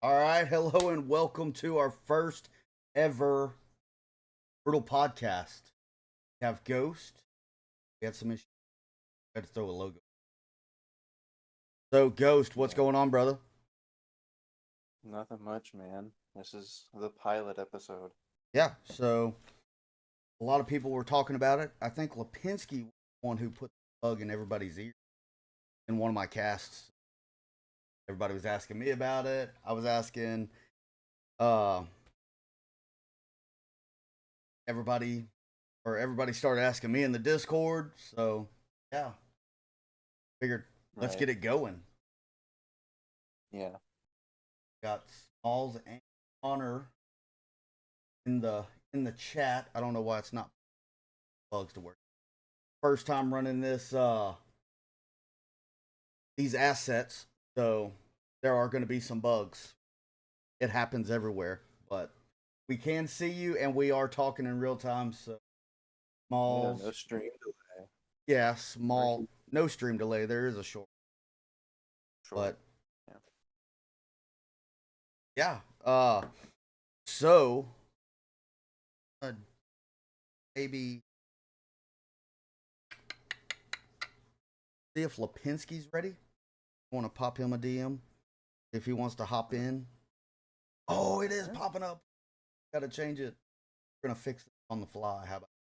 All right, hello and welcome to our first ever Brutal podcast. We have Ghost. We had some issues. We had to throw a logo. So, Ghost, what's going on, brother? Nothing much, man. This is the pilot episode. Yeah, so a lot of people were talking about it. I think Lipinski was the one who put the bug in everybody's ear in one of my casts. Everybody was asking me about it. I was asking everybody started asking me in the Discord. So yeah, figured let's Right. get it going. Yeah. Got Smalls and Connor in the chat. I don't know why it's not bugs to work. First time running this these assets, so there are going to be some bugs. It happens everywhere, but we can see you and we are talking in real time. So Smalls, No stream delay. yeah, small, no stream delay. There is a short, but Yeah. yeah. So maybe see if Lipinski's ready. I want to pop him a DM if he wants to hop in. Oh, it is popping up. Got to change it. We're gonna fix it on the fly. How about?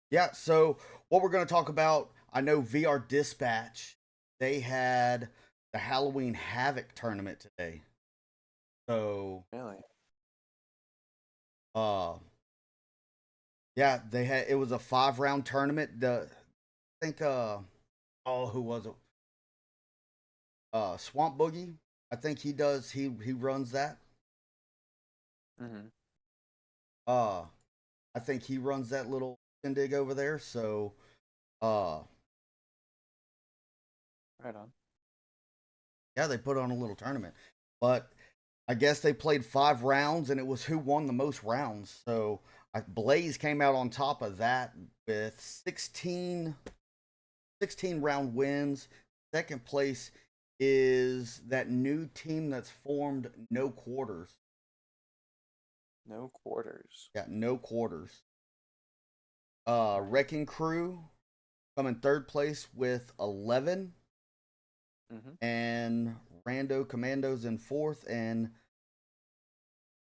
Yeah. So what we're gonna talk about? I know VR Dispatch. They had the Halloween Havoc tournament today. So Really? yeah, they had it was a 5-round tournament. I think who was it? Swamp Boogie. I think he runs that. Mm-hmm. I think he runs that little shindig over there. So Right on. yeah, they put on a little tournament. But I guess they played 5 rounds and it was who won the most rounds. So Blaze came out on top of that with 16 round wins. Second place is that new team that's formed, No Quarters. No quarters. Yeah, No Quarters. Right. Wrecking Crew come in third place with 11. Mm-hmm. And Rando Commandos in fourth, and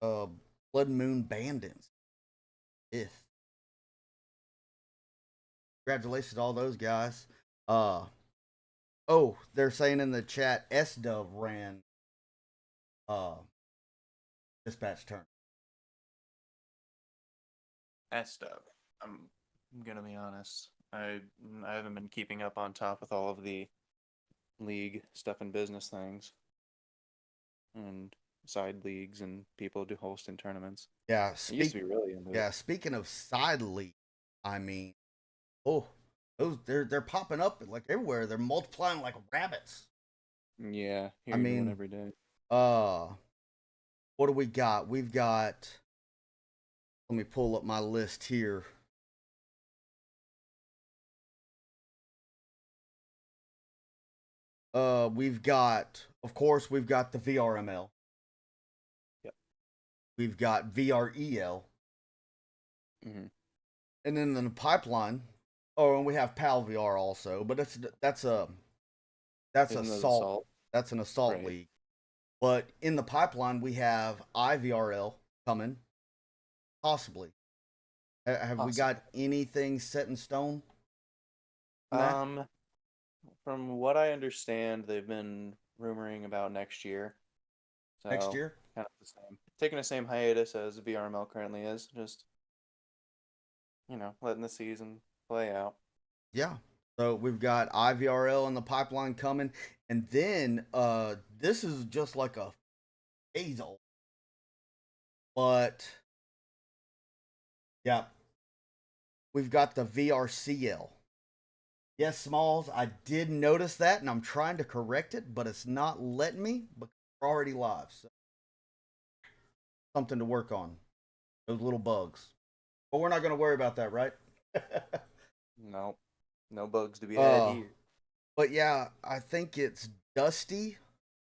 Blood Moon Bandits fifth. Congratulations to all those guys. Oh, they're saying in the chat S Dove ran dispatch turn. That stuff. I'm gonna be honest. I haven't been keeping up on top with all of the league stuff and business things, and side leagues and people do hosting tournaments. Yeah, I used to be really into it. speaking of side league, I mean, oh, those they're popping up like everywhere. They're multiplying like rabbits. Yeah, I hearing one mean, every day. what do we got? We've got, let me pull up my list here. We've got, of course, we've got the VRML. Yep. We've got VREL. Mm-hmm. And then in the pipeline, oh, and we have PAL VR also, but that's Isn't that assault. assault? That's an assault Right. league. But in the pipeline, we have IVRL coming, possibly. Have we got anything set in stone? On that? From what I understand, they've been rumoring about next year. Next So year? kind of the same, taking the same hiatus as VRML currently is. Just letting the season play out. Yeah. So we've got IVRL in the pipeline coming, and then this is just like a phase old, but yeah, we've got the VRCL. Yes, Smalls, I did notice that, and I'm trying to correct it, but it's not letting me because we're already live. So something to work on. Those little bugs. But we're not going to worry about that, right? Nope. No bugs to be had uh, here. but yeah, I think it's Dusty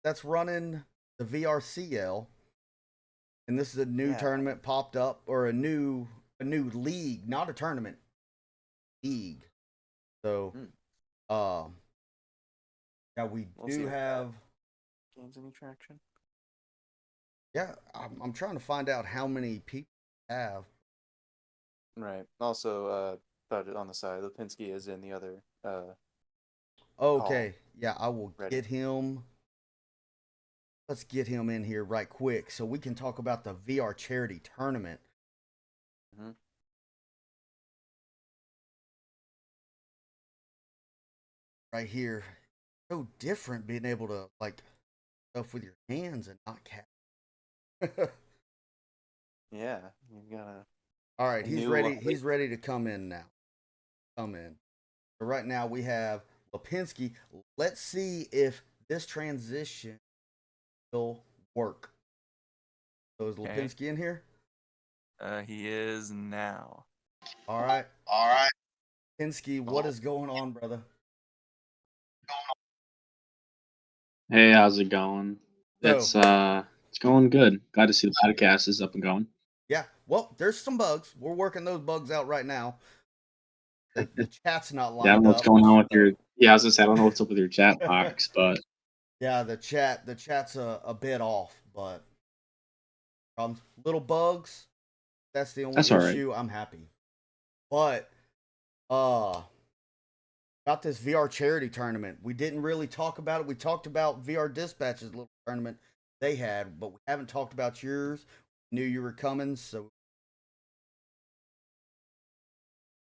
that's running the VRCL, and this is a new Yeah. tournament popped up, or a new league, not a tournament, league. So, Hmm. uh, yeah, we We'll see do if that have. gains any traction. Yeah, I'm trying to find out how many people have. Right. Also, about it on the side, Lipinski is in the other call Okay, yeah, I will ready. get him. Let's get him in here right quick so we can talk about the VR charity tournament Hmm. right here. So different being able to like stuff with your hands and not cat. Yeah, you've got All right, a he's new ready. He's ready to come in now. Come in. So right now we have Lipinski. Let's see if this transition will work. So is okay. Lipinski in here? He is now. All right. All right. Lipinski, what is going on, brother? Hey, how's it going? So It's going good. Glad to see the podcast is up and going. yeah, well, there's some bugs. We're working those bugs out right now. The chat's not Yeah, I don't lined know what's up. going on with So I was gonna say I don't know what's up with your chat box, but yeah, the chat's a bit off, but little bugs. That's the only that's all right. issue. I'm happy. But uh about this VR charity tournament, we didn't really talk about it. We talked about VR Dispatch's little tournament they had, but we haven't talked about yours. Knew you were coming, so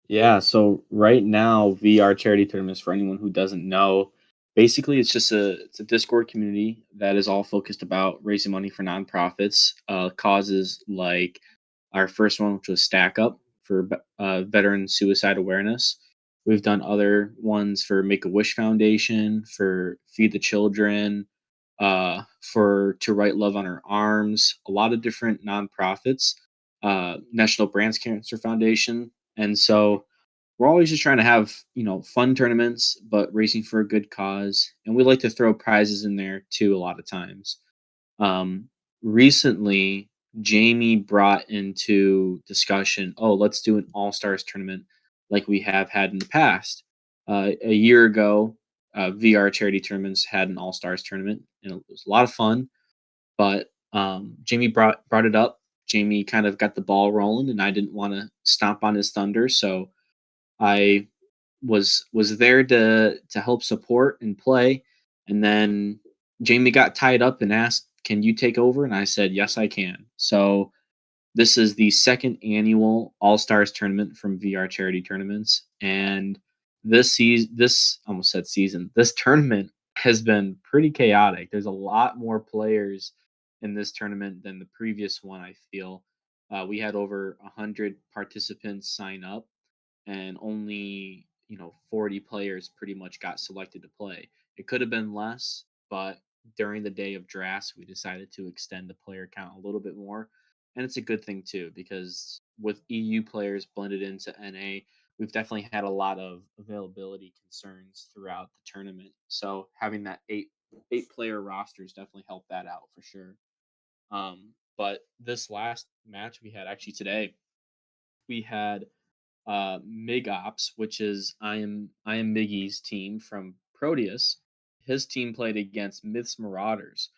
Yeah, so right now VR charity tournaments for anyone who doesn't know, basically it's a Discord community that is all focused about raising money for nonprofits, causes like our first one, which was Stack Up for veteran suicide awareness. We've done other ones for Make a Wish Foundation, for Feed the Children, for To Write Love on Our Arms, a lot of different nonprofits, National Breast Cancer Foundation, and so we're always just trying to have fun tournaments but racing for a good cause, and we like to throw prizes in there too a lot of times. um, Recently Jamie brought into discussion, oh, let's do an all stars tournament like we have had in the past. A year ago, VR charity tournaments had an all stars tournament and it was a lot of fun, but Jamie brought it up. Jamie kind of got the ball rolling and I didn't want to stomp on his thunder, so I was there to help support and play, and then Jamie got tied up and asked, "Can you take over?" And I said, "Yes, I can." So this is the second annual All Stars tournament from VR Charity Tournaments, and this almost said season, this tournament has been pretty chaotic. There's a lot more players in this tournament than the previous one. I feel we had over 100 participants sign up and only 40 players pretty much got selected to play. It could have been less, but during the day of drafts we decided to extend the player count a little bit more, and it's a good thing too because with EU players blended into NA, we've definitely had a lot of availability concerns throughout the tournament, so having that eight player rosters definitely helped that out for sure. But this last match we had actually today, we had Mig Ops, which is I am Miggy's team from Proteus. His team played against Myth's Marauders.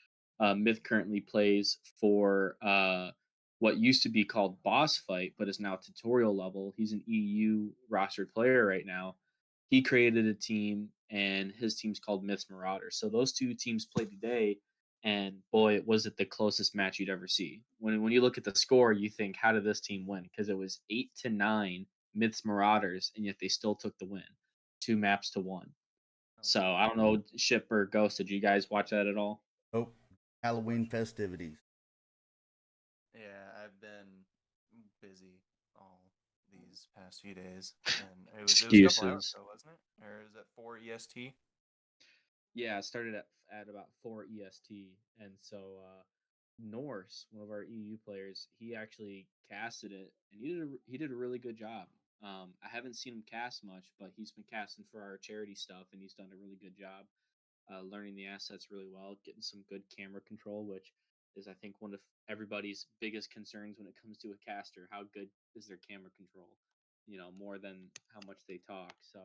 Myth currently plays for what used to be called Boss Fight, but is now tutorial level. He's an EU rostered player right now. He created a team, and his team's called Myth's Marauders. So those two teams played today, and boy, was it the closest match you'd ever see. When you look at the score, you think, how did this team win? Because it was 8-9 Myths Marauders, and yet they still took the win, 2 maps to 1. Oh So wow. I don't know, Ship or Ghost, did you guys watch that at all? oh, Didn't Halloween watch it. festivities. Yeah, I've been busy all these past few days, and it was a couple hours Excuses. ago, wasn't it? Or is it 4 EST? Yeah, it started at about 4 EST, and so Norse, one of our EU players, he actually casted it, and he did a really good job. I haven't seen him cast much, but he's been casting for our charity stuff, and he's done a really good job learning the assets really well, getting some good camera control, which is, I think, one of everybody's biggest concerns when it comes to a caster. How good is their camera control? More than how much they talk. So,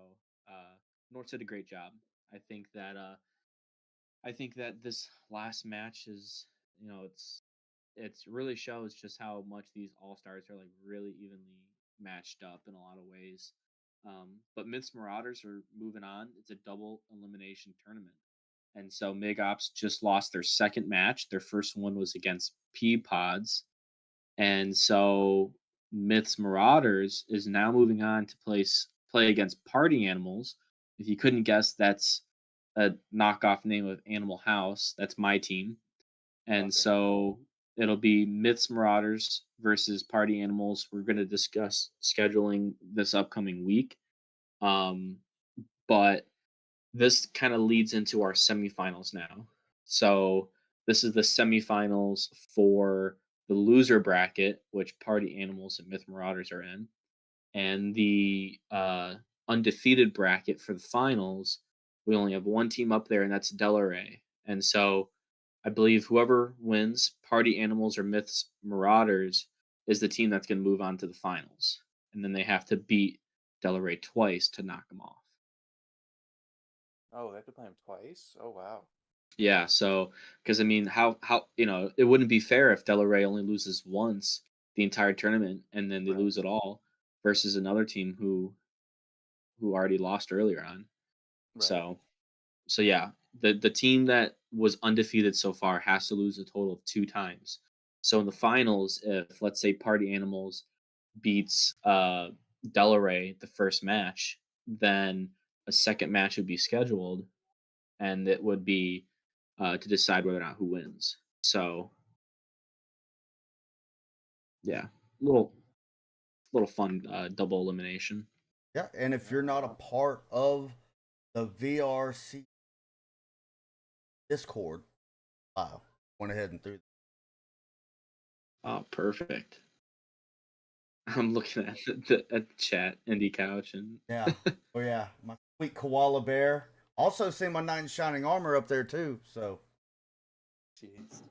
North did a great job. I think that this last match is, it's really shows just how much these all stars are like really evenly matched up in a lot of ways. But Myths Marauders are moving on. It's a double elimination tournament. And so Mig Ops just lost their second match. Their first one was against P Pods. And so Myths Marauders is now moving on to play against Party Animals. If you couldn't guess, that's a knockoff name of Animal House. That's my team. And Okay. so it'll be Myths Marauders versus Party Animals. We're going to discuss scheduling this upcoming week. But this kind of leads into our semifinals now. So this is the semifinals for the loser bracket, which Party Animals and Myth Marauders are in, and the undefeated bracket for the finals. We only have one team up there, and that's Delray. And so I believe whoever wins, Party Animals or Myths Marauders, is the team that's going to move on to the finals, and then they have to beat Delray twice to knock them off. Oh, they have to play him twice? Oh, wow. Yeah, so because I mean, how it wouldn't be fair if Delray only loses once the entire tournament and then they Right. lose it all versus another team who already lost earlier on. Right. So yeah, the team that was undefeated so far has to lose a total of 2 times. So in the finals, if let's say Party Animals beats Delray the first match, then a second match would be scheduled, and it would be to decide whether or not who wins. So yeah, little fun double elimination. Yeah, and if you're not a part of the VRC Discord, wow, went ahead and threw. Oh, perfect. I'm looking at the chat, Indie Couch, and Yeah, oh yeah, my sweet koala bear. Also, see my knight in shining armor up there too. So Jeez.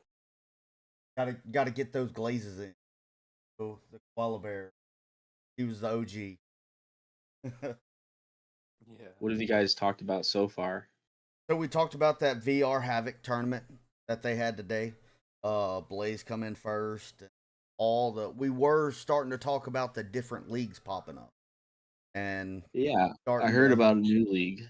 gotta get those glazes in. Oh, the koala bear. He was the OG. Yeah. what have you guys talked about so far? So we talked about that VR Havoc tournament that they had today. Blaze come in first. We were starting to talk about the different leagues popping up. And Yeah, I starting heard to about a new league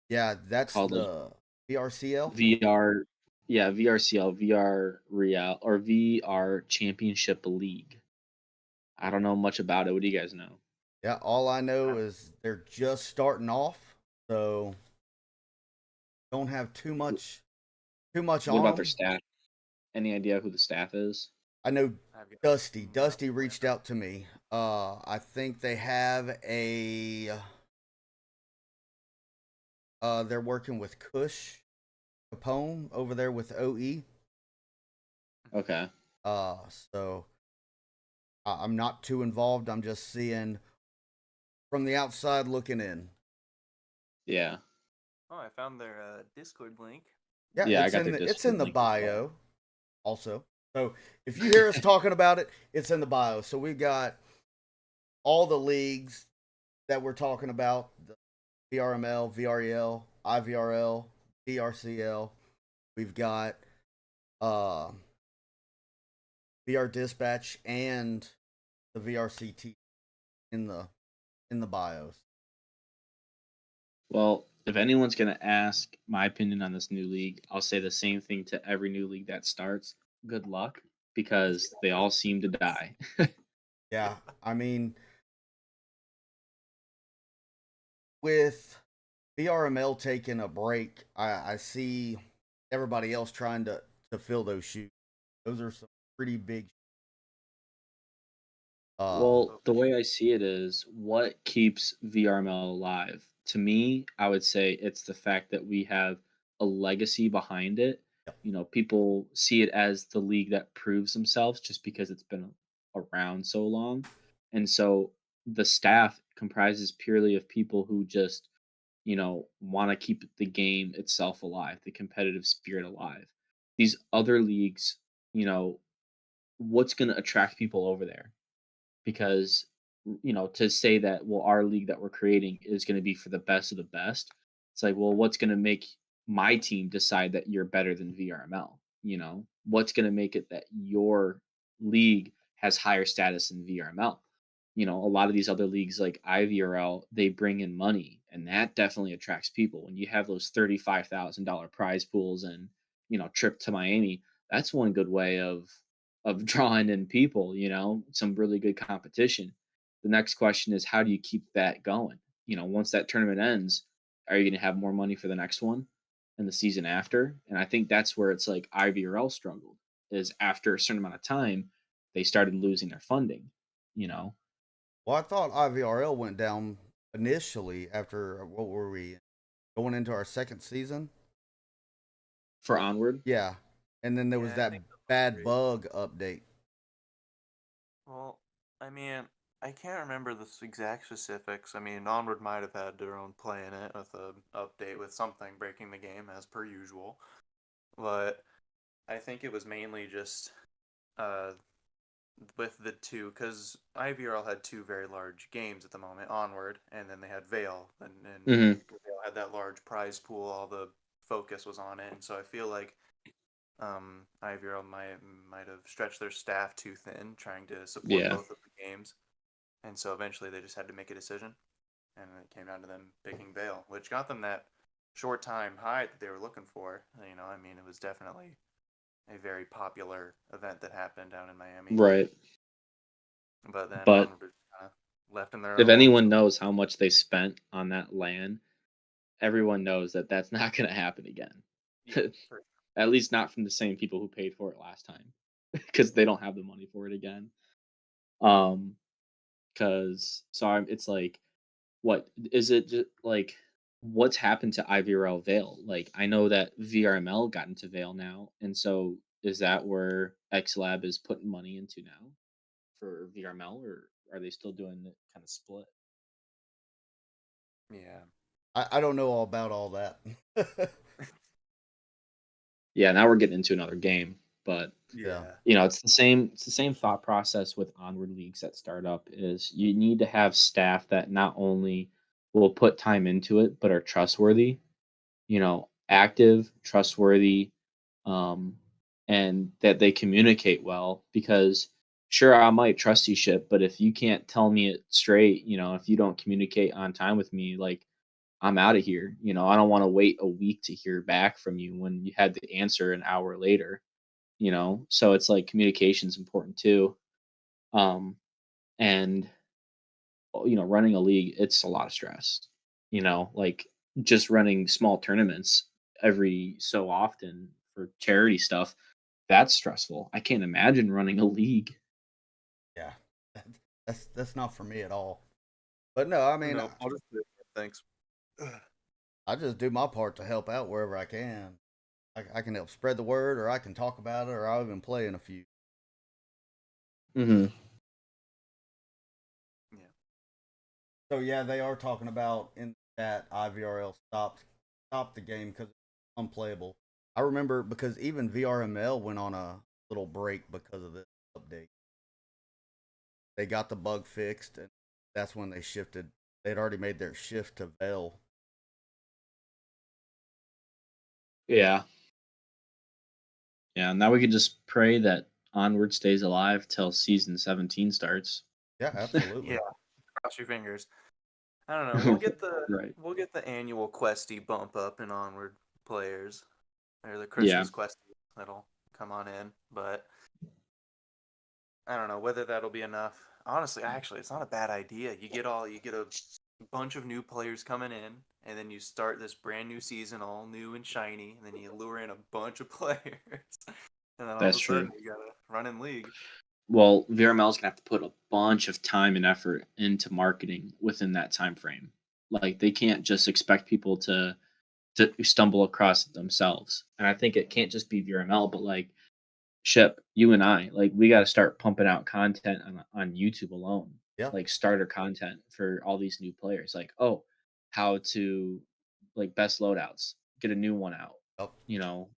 yeah, that's called like the VRCL. VR. Yeah, VRCL, VR Real, or VR Championship League. I don't know much about it. What do you guys know? Yeah, all I know is they're just starting off, so don't have too much What on about their them. staff? Any idea who the staff is? I know I've got Dusty. no Dusty clue. reached out to me. I think they have a. They're working with Kush Capone over there with OE. Okay. So I'm not too involved. I'm just seeing from the outside looking in. Yeah. Oh, I found their Discord link. Yeah, Yeah, I it's got in their it's in Discord the link as well. bio also. So if you hear us talking about it, it's in the bio. So we've got all the leagues that we're talking about: the VRML, VREL, IVRL, DRCL. We've got uh, VR Dispatch and the VRCT in the bios. Well, if anyone's going to ask my opinion on this new league, I'll say the same thing to every new league that starts. Good luck, because they all seem to die. Yeah, I mean, with VRML taking a break, I see everybody else trying to fill those shoes. Those are some pretty big. Well, the way I see it is what keeps VRML alive. To me, I would say it's the fact that we have a legacy behind it. People see it as the league that proves themselves just because it's been around so long. And so the staff comprises purely of people who just, want to keep the game itself alive, the competitive spirit alive. These other leagues, you know, what's going to attract people over there? Because to say that, well, our league that we're creating is going to be for the best of the best, it's like, well, what's going to make my team decide that you're better than VRML? What's going to make it that your league has higher status than VRML? A lot of these other leagues like IVRL, they bring in money, and that definitely attracts people. When you have those $35,000 prize pools and trip to Miami, that's one good way of drawing in people, some really good competition. The next question is, how do you keep that going? Once that tournament ends, are you going to have more money for the next one and the season after? And I think that's where it's like IVRL struggled, is after a certain amount of time, they started losing their funding, you know? Well, I thought IVRL went down initially after what were we going into our second season? For Onward. Yeah, and then there was Yeah, I that think that was bad great. bug update. Well, I mean, I can't remember the exact specifics. I mean, Onward might have had their own play in it with a update with something breaking the game as per usual, but I think it was mainly just uh, with the two, because IVRL had two very large games at the moment, Onward, and then they had Veil, and Hmm. Veil had that large prize pool. All the focus was on it, and so I feel like IVRL might have stretched their staff too thin trying to support Yeah. both of the games, and so eventually they just had to make a decision, and it came down to them picking Veil, which got them that short time high that they were looking for. I mean, it was definitely a very popular event that happened down in Miami. Right. But then But Onward kind of left in their if own. anyone So knows how much they spent on that LAN, everyone knows that that's not going to happen again. yeah, for, At least not from the same people who paid for it last time, because they don't have the money for it again. Um, because it's like, what is it? Just like, what's happened to IVRL Veil? Like, I know that VRML got into Veil now, and so is that where XLab is putting money into now for VRML, or are they still doing the kind of split? yeah, I don't know all about all that. Yeah, now we're getting into another game, but Yeah, yeah, it's the same thought process with onward leagues that start up. Is you need to have staff that not only will put time into it but are trustworthy, active, trustworthy, um, and that they communicate well. Because sure, I might trust you shit, but if you can't tell me it straight, if you don't communicate on time with me, like, I'm out of here. I don't want to wait a week to hear back from you when you had the answer an hour later. So it's like communication's important too. Um, and running a league, it's a lot of stress. Like, just running small tournaments every so often for charity stuff, that's stressful. I can't imagine running a league. yeah, that's not for me at all. But no, I mean, no, I'll just do it. Thanks. I just do my part to help out wherever I can. I can help spread the word, or I can talk about it, or I'll even play in a few. Hmm. Yeah, So yeah, they are talking about in that IVRL stopped the game because it's unplayable. I remember because even VRML went on a little break because of this update. They got the bug fixed, and that's when they shifted. They'd already made their shift to Veil. Yeah. Yeah. Now we can just pray that Onward stays alive till season 17 starts. Yeah, yeah. absolutely. Cross your fingers. I don't know. We'll get the Right. we'll get the annual questy bump up in Onward players, or the Yeah. Christmas questy that'll come on in, but I don't know whether that'll be enough. Honestly, actually, it's not a bad idea. You get a bunch of new players coming in, and then you start this brand new season all new and shiny, and then you lure in a bunch of players, and then all of That's a sudden true. you got a running league. Well, VRML is gonna have to put a bunch of time and effort into marketing within that time frame. Like, they can't just expect people to stumble across it themselves. And I think it can't just be VRML, but like, Ship, you and I, like, we got to start pumping out content on YouTube alone. Yeah. like starter content for all these new players. Like, oh, how to like best loadouts, get a new one out, Yep. you know,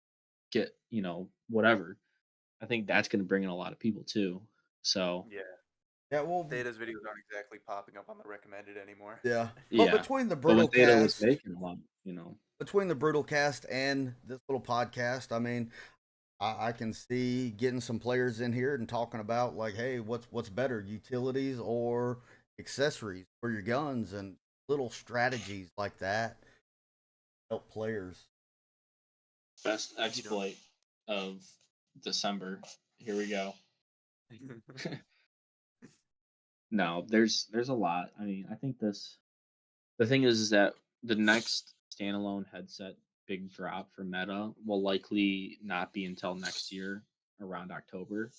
get, whatever. I think that's going to bring in a lot of people too. So, Yeah. Yeah. Well. Theta's videos aren't exactly popping up on the recommended anymore. Yeah. But yeah. between the But when brutal Theta was cast, making a lot, and this little podcast, I mean, I can see getting some players in here and talking about like, hey, what's better, utilities or accessories for your guns, and little strategies like that help players. best exploit of December. Here we go. No, there's a lot. I mean, I think the thing is that the next standalone headset big drop for Meta will likely not be until next year around October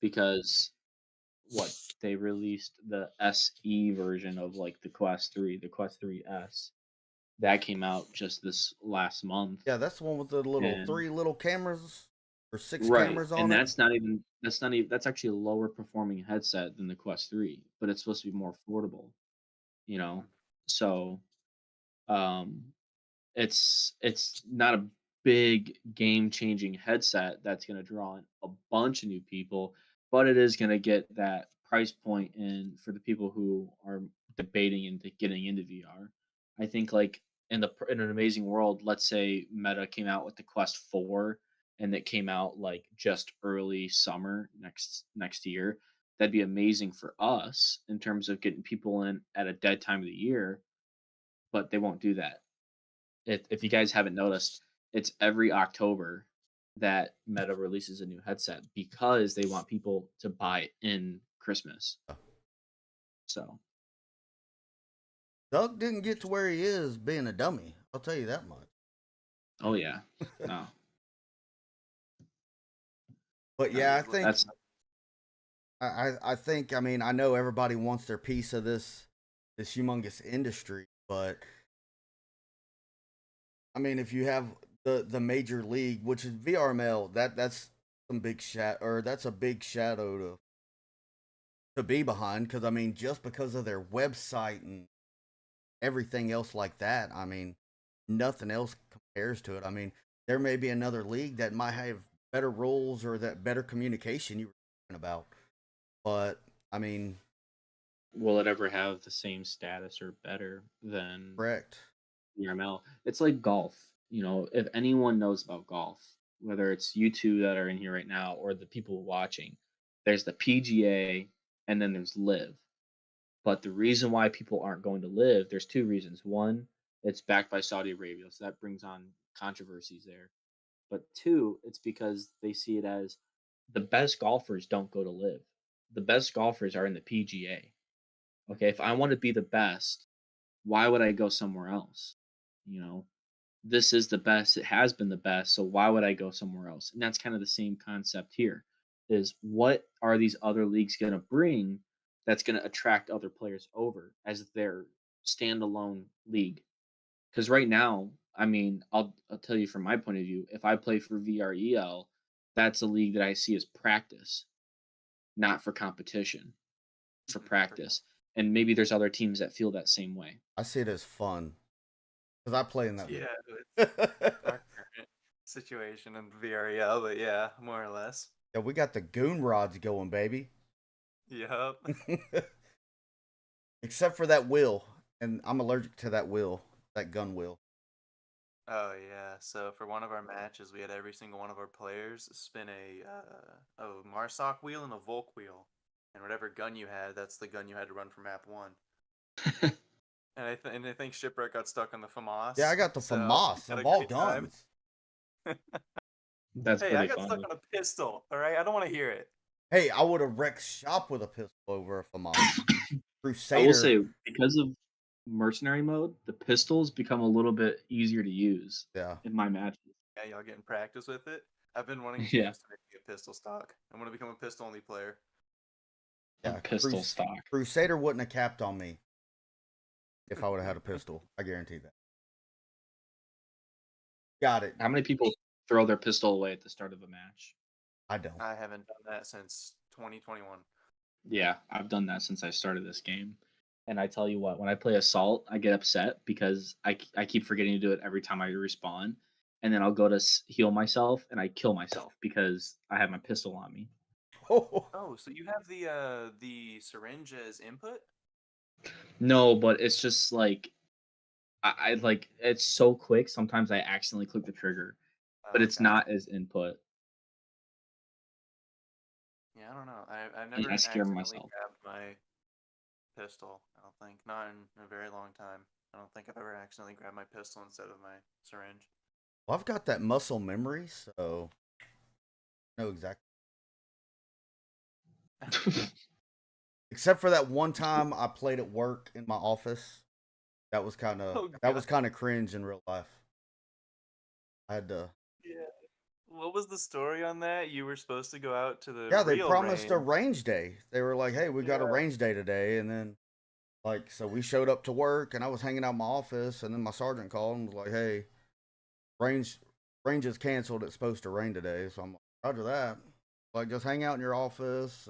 because what they released the SE version of like the Quest 3, the Quest 3S. That came out just this last month. Yeah, that's the one with the little And 3 little cameras or 6 right. cameras And on it. that's actually a lower performing headset than the Quest 3, but it's supposed to be more affordable, you know. So um it's not a big game changing headset that's going to draw in a bunch of new people, but it is going to get that price point in for the people who are debating into getting into VR. I think like in an amazing world, let's say Meta came out with the Quest 4 and it came out like just early summer next year. That'd be amazing for us in terms of getting people in at a dead time of the year, but they won't do that. If you guys haven't noticed, it's every October that Meta releases a new headset because they want people to buy it in Christmas. So, Doug didn't get to where he is being a dummy. I'll tell you that much. oh yeah, no, But No, yeah, he's lit. that's I think, I mean, I know everybody wants their piece of this humongous industry, but I mean, if you have the major league, which is VRML, that's some big that's a big shadow to be behind, because I mean, just because of their website and everything else like that, I mean, nothing else compares to it. I mean, there may be another league that might have better rules or that better communication you were talking about, but I mean, will it ever have the same status or better than correct. ERML? It's like golf. If anyone knows about golf, whether it's you two that are in here right now or the people watching, there's the PGA and then there's Live. But the reason why people aren't going to Live, there's two reasons. One, it's backed by Saudi Arabia, so that brings on controversies there. But two, it's because they see it as the best golfers don't go to Live. The best golfers are in the PGA. Okay, if I want to be the best, why would I go somewhere else? You know, this is the best. It has been the best. So why would I go somewhere else? And that's kind of the same concept here is what are these other leagues going to bring that's going to attract other players over as their standalone league? Because right now, I mean, I'll tell you from my point of view, if I play for VREL, that's a league that I see as practice, not for competition, for practice. And maybe there's other teams that feel that same way. I see it as fun because I play in that. Yeah, league. it's our current situation in VREL, but yeah, more or less. Yeah, we got the goon rods going, baby. Yup. Except for that wheel, and I'm allergic to that wheel, that gun wheel. Oh yeah. So for one of our matches, we had every single one of our players spin a Marsoc wheel and a Volk wheel, and whatever gun you had, that's the gun you had to run for map one. And I think Shipwreck got stuck on the FAMAS. Yeah, I got the so FAMAS had a of all great time. guns. That's Hey, I pretty got stuck funny. on a pistol. All right, I don't want to hear it. Hey, I would have wrecked shop with a pistol over a FAMAS. I Crusader. will say, because of mercenary mode, the pistols become a little bit easier to use Yeah. in my matches. Yeah, y'all getting practice with it. I've been wanting Yeah. teams to make me a pistol stock. I'm gonna become a pistol only player. Yeah, Pistol stock. Crusader wouldn't have capped on me if I would have had a pistol. I guarantee that. Got it. How many people throw their pistol away at the start of a match? I don't. I haven't done that since 2021. Yeah, I've done that since I started this game. And I tell you what, when I play Assault, I get upset because I keep forgetting to do it every time I respawn. And then I'll go to heal myself and I kill myself because I have my pistol on me. Oh, Oh, so you have the syringe as input? No, but it's just like I like it's so quick. Sometimes I accidentally click the trigger, but Oh, it's not gotcha. as input, Yeah, I don't know. I've and I never scare accidentally myself. grabbed my pistol. I don't think. Not in a very long time. I don't think I've ever accidentally grabbed my pistol instead of my syringe. well, I've got that muscle memory, so I know exactly. Except for that one time I played at work in my office. Oh That god. was kind of cringe in real life. I had to. Yeah. What was the story on that? You were supposed to go out to the Yeah, they real promised a range. range day. They were like, "Hey, we got a Yeah. range day today," and then like, so we showed up to work, and I was hanging out in my office, and then my sergeant called and was like, "Hey, range range is canceled. It's supposed to rain today." So I'm like, "Roger that." Like, just hang out in your office,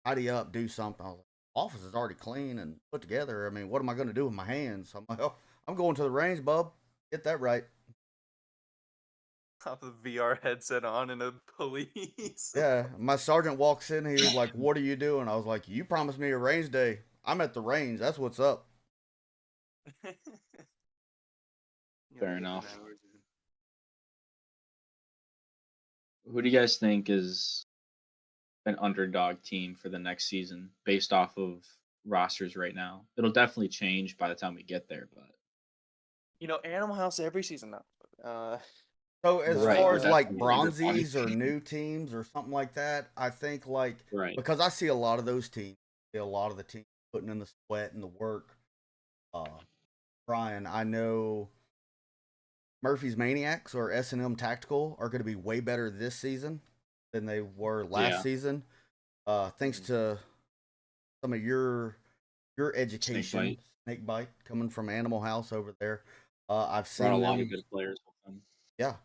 tidy up, do something. I was like, "Office is already clean and put together. I mean, what am I going to do with my hands?" I'm like, "Oh, I'm going to the range, bub. Get that right." Pop the VR headset on and a police. Yeah, my sergeant walks in. He was like, "What are you doing?" I was like, "You promised me a range day. I'm at the range. That's what's up." You gotta Fair get them enough. hours Who do you guys think is an underdog team for the next season based off of rosters right now? It'll definitely change by the time we get there, but Animal House every season now. So as right, far but as Uh, that's like gonna be underdog. bronzies or new teams or something like that, I think like Right. because I see a lot of those teams, see a lot of the teams putting in the sweat and the work. Uh, Brian, I know Murphy's Maniacs or S&M Tactical are going to be way better this season than they were last Yeah. season. Thanks mhm. to some of your Snake education, bite Snake Bite, coming from Animal House over there. I've brought a seen lot of them. good players with them. Yeah,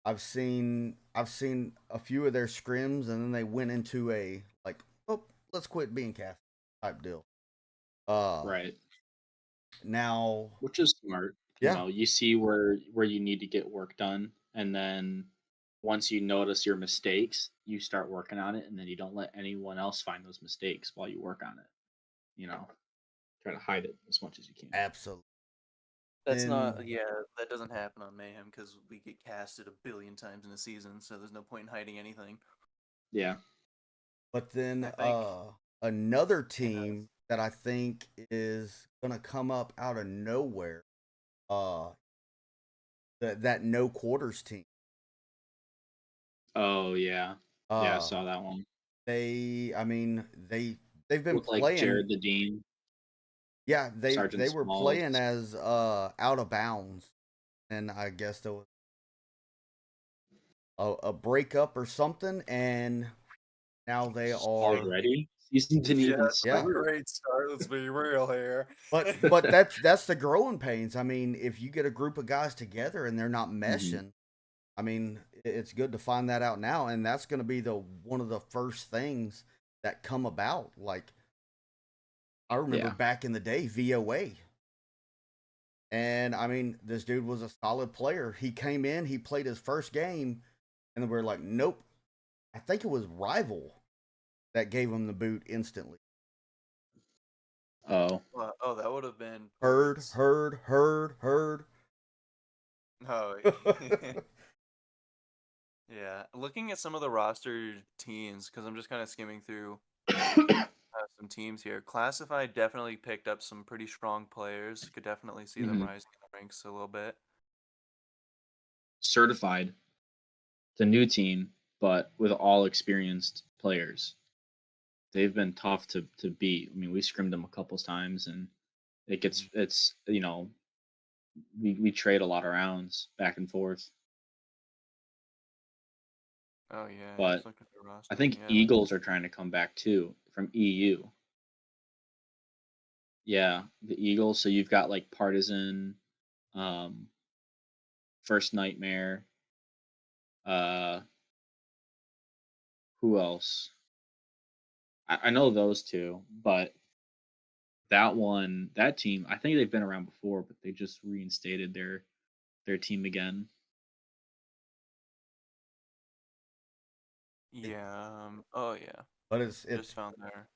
I've seen a few of their scrims, and then they went into a like, oh, let's quit being cast type deal. Uh, Right. Now, Which is smart. yeah, You see where you need to get work done, and then once you notice your mistakes, you start working on it, and then you don't let anyone else find those mistakes while you work on it. You know, try to hide it as much as you can. absolutely. That's not, Then, yeah, that doesn't happen on Mayhem because we get casted a billion times in a season, so there's no point in hiding anything. Yeah. but then I think, another yeah, team that I think is gonna come up out of nowhere. Uh, that no quarters team. Oh yeah. Yeah, I Uh, saw that one. I mean, they've been Looked like playing. Jared the Dean, Yeah, Sergeant they were playing Smalls. as out of bounds, and I guess there was a breakup or something, and now they are. Already? Season didn't yeah, even it's a Yeah, start. great start. Let's be real here. but that's the growing pains. I mean, if you get a group of guys together and they're not Mhm. meshing, I mean, it's good to find that out now, and that's going to be the one of the first things that come about. Like I remember Yeah. back in the day, VOA. And I mean, this dude was a solid player. He came in, he played his first game, and then we are like, nope. I think it was Rival that gave him the boot instantly. Oh. Well, oh, that would have been Heard, towards. heard, heard, heard. Oh, yeah. Looking at some of the roster teams, because I'm just kind of skimming through some teams here. Classified definitely picked up some pretty strong players. Could definitely see them Mhm. rising in the ranks a little bit. Certified. It's a new team, but with all experienced players. They've been tough to beat. I mean, we scrimmed them a couple times, and Mhm. it's we trade a lot of rounds back and forth. Oh yeah, But just looking at the I roster. think Yeah. Eagles are trying to come back too from EU. Yeah, the Eagles. So you've got like Partisan, um, First Nightmare. Uh, who else? I know those two, but that team, I think they've been around before, but they just reinstated their team again. It, Yeah. Oh yeah. but Just it's found there.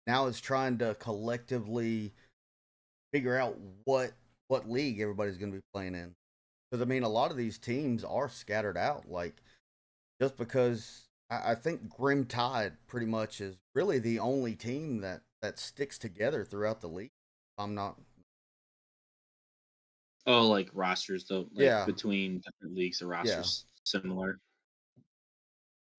now it's trying to collectively figure out what league everybody's going to be playing in. Because I mean, a lot of these teams are scattered out. Like just because I think Grim Tide pretty much is really the only team that sticks together throughout the league. I'm not. Oh, like rosters though, like Yeah, between different leagues, the yeah. rosters similar.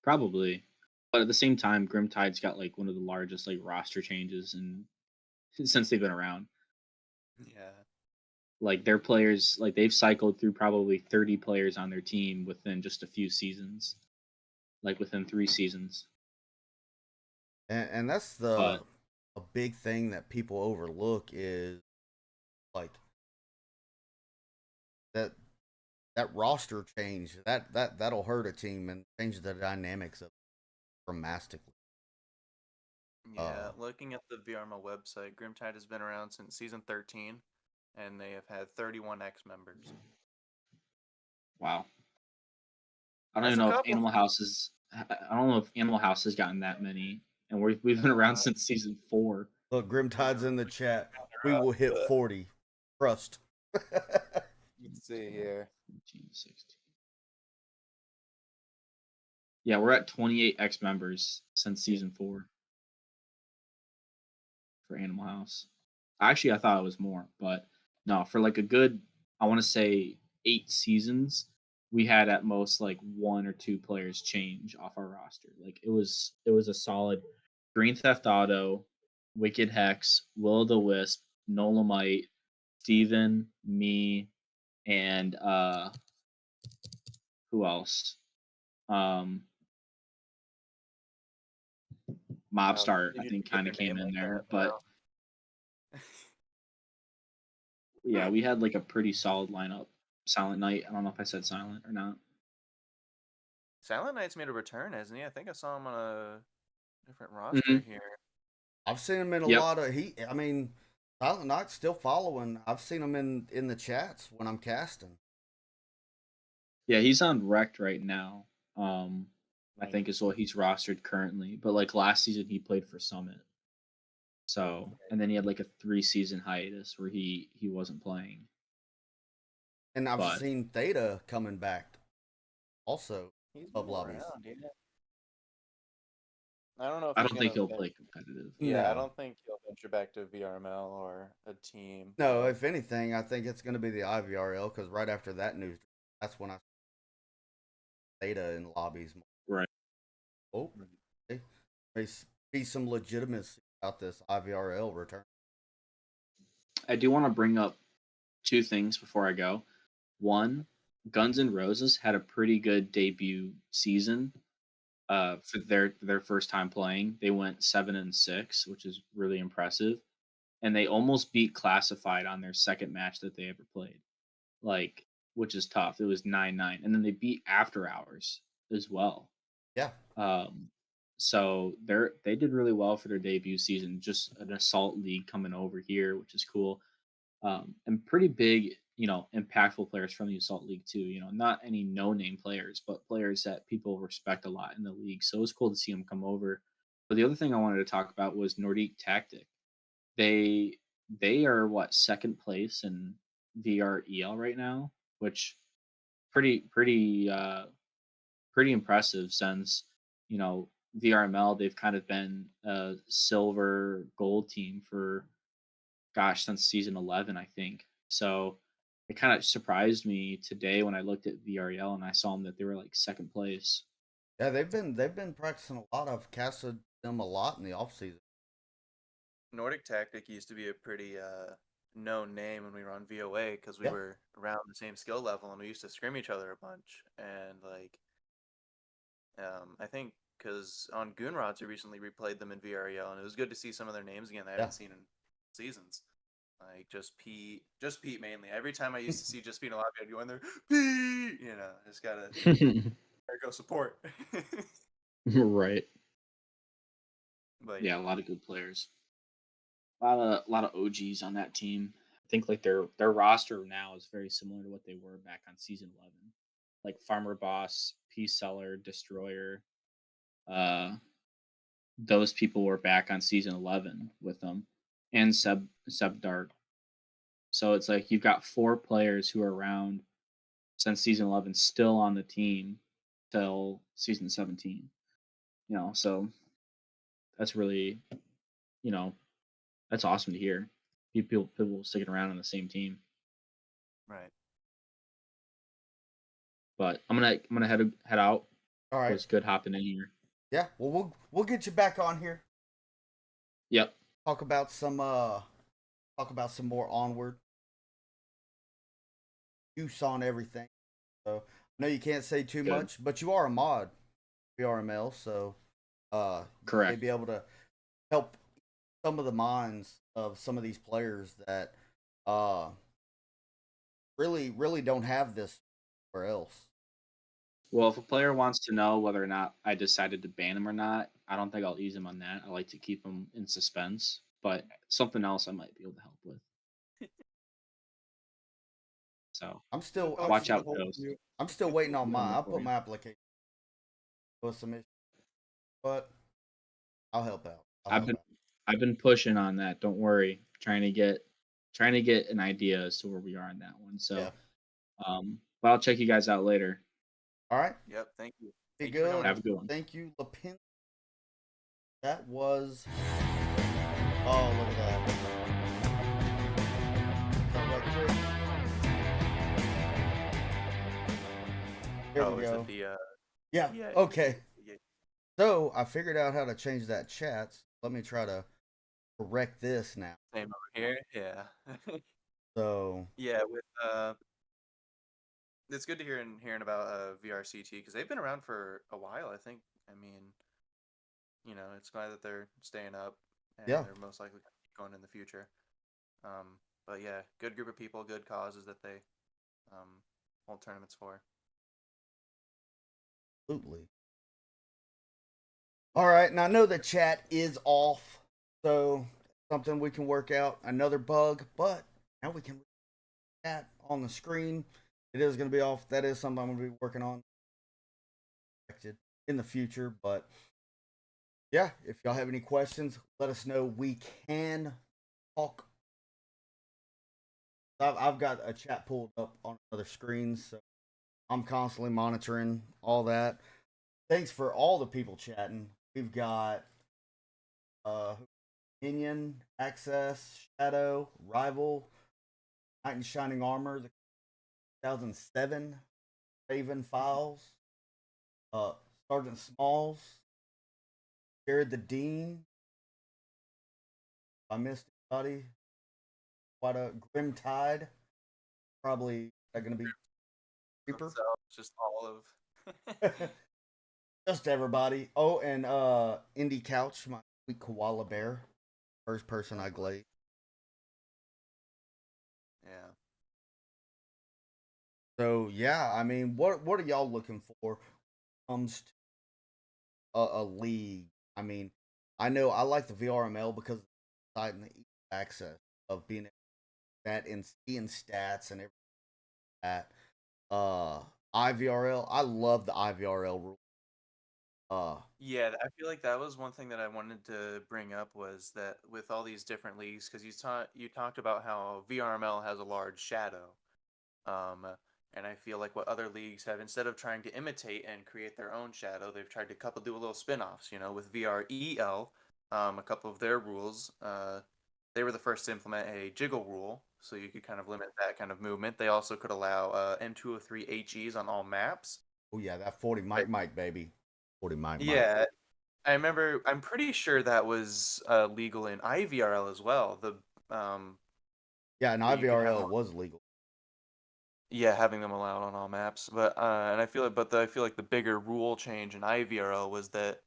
Probably. But at the same time, Grimtide's got like one of the largest like roster changes and since they've been around. Yeah. Like their players, like they've cycled through probably 30 players on their team within just a few seasons, like within 3 seasons. And that's But a big thing that people overlook is like that that roster change that'll hurt a team and change the dynamics of it dramatically. Yeah. Looking at the VRMA website, Grimtide has been around since season 13, and they have had 31 ex members. wow, I don't That's even a know if couple. Animal House is. I don't know if Animal House has gotten that many, and we've been around since season 4. Look, Grimtide's in the chat. We Runner will up. hit 40. Trust. Let's see here. 15, 16. Yeah, we're at 28 ex members since season 4 for Animal House. Actually, I thought it was more, but no, for like a good, I want to say 8 seasons, we had at most like 1 or 2 players change off our roster. Like it was a solid Green Theft Auto, Wicked Hex, Will o' the Wisp, Nolamite, Steven, me, and who else? Um Mobstar, You I need to think get kind of their came name in like there, that but now. yeah, we had like a pretty solid lineup. Silent Night. I don't know if I said silent or not. Silent Knight's made a return, hasn't he? I think I saw him on a different roster Hmm. here. I've seen him in a Yep. lot of I mean, Silent Knight's still following. I've seen him in the chats when I'm casting. Yeah, he's on Wrecked right now. I Neat. think is what he's rostered currently. But like last season, he played for Summit. So, Okay. and then he had like a 3 season hiatus where he wasn't playing. And I've But seen Theta coming back also He's of been lobbies. around, yeah. I don't know if I he's don't think gonna. he'll play competitive. Yeah, I No. don't think he'll venture back to VRML or a team. No, But if anything, I think it's going to be the IVRL because right after that news, that's when I Theta in lobbies. Right. Oh, there may be some legitimacy about this IVRL return. I do want to bring up 2 things before I go. One, Guns N' Roses had a pretty good debut season. For their first time playing, they went 7-6, which is really impressive, and they almost beat Classified on their second match that they ever played, like which is tough. It was 9-9, and then they beat After Hours as well. Yeah, Um, so they did really well for their debut season. Just an Assault League coming over here, which is cool, and pretty big, impactful players from the Assault League too. Not any no-name players, but players that people respect a lot in the league. So it was cool to see them come over. But the other thing I wanted to talk about was Nordique Tactic. They they are what, second place in VREL right now, which pretty impressive since you know VRML they've kind of been a silver gold team for, gosh, since season 11, I think. So it kind of surprised me today when I looked at VRL and I saw them that they were like second place. yeah, they've been practicing a lot. I've casted them a lot in the off season. Nordic Tactic used to be a pretty known name when we were on VOA because we Yeah, were around the same skill level and we used to scrim each other a bunch. And like, I think because on Goonrods we recently replayed them in VREL and it was good to see some of their names again I yeah. haven't seen in seasons. Like just Pete mainly. Every time I used to see just Pete in a lobby, I'd go in there, Pete. Just gotta go support. Right. But Yeah, a lot of good players. A lot of OGs on that team. I think like their roster now is very similar to what they were back on season 11. Like Farmer Boss, Peace Seller, Destroyer. Uh, those people were back on season 11 with them, and Seb Dart. So it's like you've got 4 players who are around since season 11, still on the team till season 17. So that's really, you know, that's awesome to hear. People sticking around on the same team. right. But I'm gonna head out. All It right. was good hopping in here. Yeah. Well, we'll get you back on here. Yep. Talk about some more onward. Use on everything. So I know you can't say too Good. much, but you are a mod, VRML, so you may Correct. be able to help some of the minds of some of these players that uh really don't have this where else. Well, if a player wants to know whether or not I decided to ban him or not, I don't think I'll ease him on that. I like to keep him in suspense, but something else I might be able to help with. So I'm still Oh, I'm watch she's out, holding Ghost. you. I'm still waiting on I'm mine. coming I'll for put you. my application for submission, but I'll help out. I'll I've help been out. I've been pushing on that. Don't worry. Trying to get an idea as to where we are on that one. Yeah. So but I'll check you guys out later. All right. Yep. Thank you. Be Thank you for coming good. Have on. a good one. Thank you, Lapin. That was. Oh, look at that. Right quick. Here Oh, we is go. it the Yeah. yeah, Okay. yeah. So I figured out how to change that chat. Let me try to correct this now. Same over here. Yeah. So Yeah, with it's good to hearing about VRCT because they've been around for a while, I think. I mean, it's glad that they're staying up and yeah, they're most likely gonna keep going in the future. But yeah, good group of people, good causes that they hold tournaments for. absolutely. All right, and I know the chat is off, so something we can work out. Another bug, but now we can chat on the screen. It is going to be off. That is something I'm going to be working on in the future. But yeah, if y'all have any questions, let us know. We can talk. I've got a chat pulled up on other screens, so I'm constantly monitoring all that. Thanks for all the people chatting. We've got uh Minion, Access, Shadow, Rival, Knight in Shining Armor, the 2007 Raven Files, uh, Sergeant Smalls, Jared the Dean. If I missed anybody, quite a Grim Tide. Probably not going to be Reaper. Themselves, just all of. Just everybody. Oh, and Indie Couch, my sweet koala bear. First person I glazed. Yeah. So yeah, I mean, what are y'all looking for when it comes to a league? I mean, I know I like the VRML because of the site and the access of being that and seeing stats and everything like that. IVRL, I love the IVRL rule. Yeah, I feel like that was one thing that I wanted to bring up was that with all these different leagues, because you talked about how VRML has a large shadow, um, and I feel like what other leagues have, instead of trying to imitate and create their own shadow, they've tried to do a little spin-offs. With VREL, a couple of their rules, they were the first to implement a jiggle rule, so you could kind of limit that kind of movement. They also could allow M203 HEs on all maps. Oh yeah, that 40 Mike baby, 40 Mike. Yeah, I remember. I'm pretty sure that was legal in IVRL as well. Um, Yeah, and that you could have them. IVRL was legal. Yeah, having them allowed on all maps. But and I feel like, I feel like the bigger rule change in IVRL was that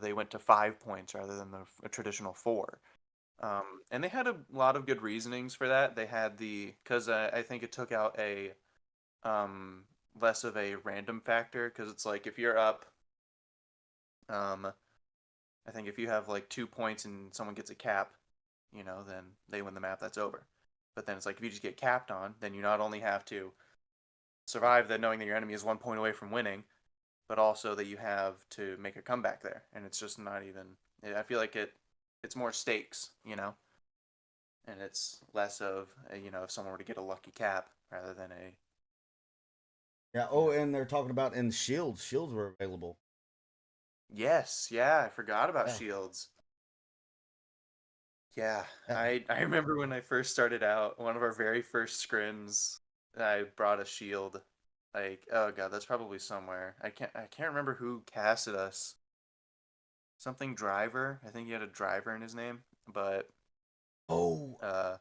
they went to 5 points rather than a traditional four. And they had a lot of good reasonings for that. They had because I think it took out a um less of a random factor because it's like if you're up um I think if you have like 2 points and someone gets a cap, then they win the map. That's over. But then it's like if you just get capped on, then you not only have to survive that knowing that your enemy is 1 point away from winning, but also that you have to make a comeback there. And it's just not even. I feel like it's more stakes, and it's less of if someone were to get a lucky cap rather than a. Yeah. Oh, and they're talking about in shields. Shields were available. Yes, yeah, I forgot about Yeah. shields. Yeah, Yeah. I remember when I first started out, one of our very first scrims, I brought a shield. Like, oh god, that's probably somewhere. I can't remember who casted us. Something driver. I think he had a driver in his name, but Oh, uh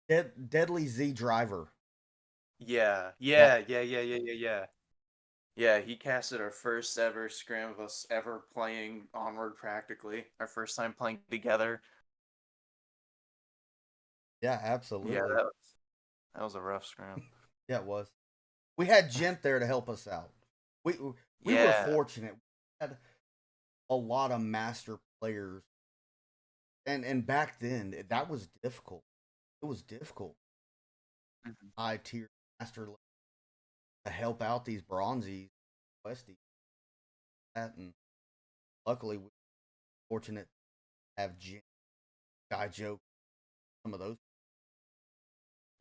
Deadly Z Driver. yeah, Yeah. yeah, yeah, yeah, yeah, yeah, yeah. Yeah, he casted our first ever scrim of us ever playing Onward practically. Our first time playing together. Yeah, Yeah, absolutely. that was a rough scrim. Yeah, it was. We had Gent there to help us out. We were Yeah. fortunate. We had a lot of master players, and back then that was difficult. It was difficult. Mhm. High tier master to help out these bronzies, Westies. That and luckily we were fortunate to have Gent, Guy Joke, some of those.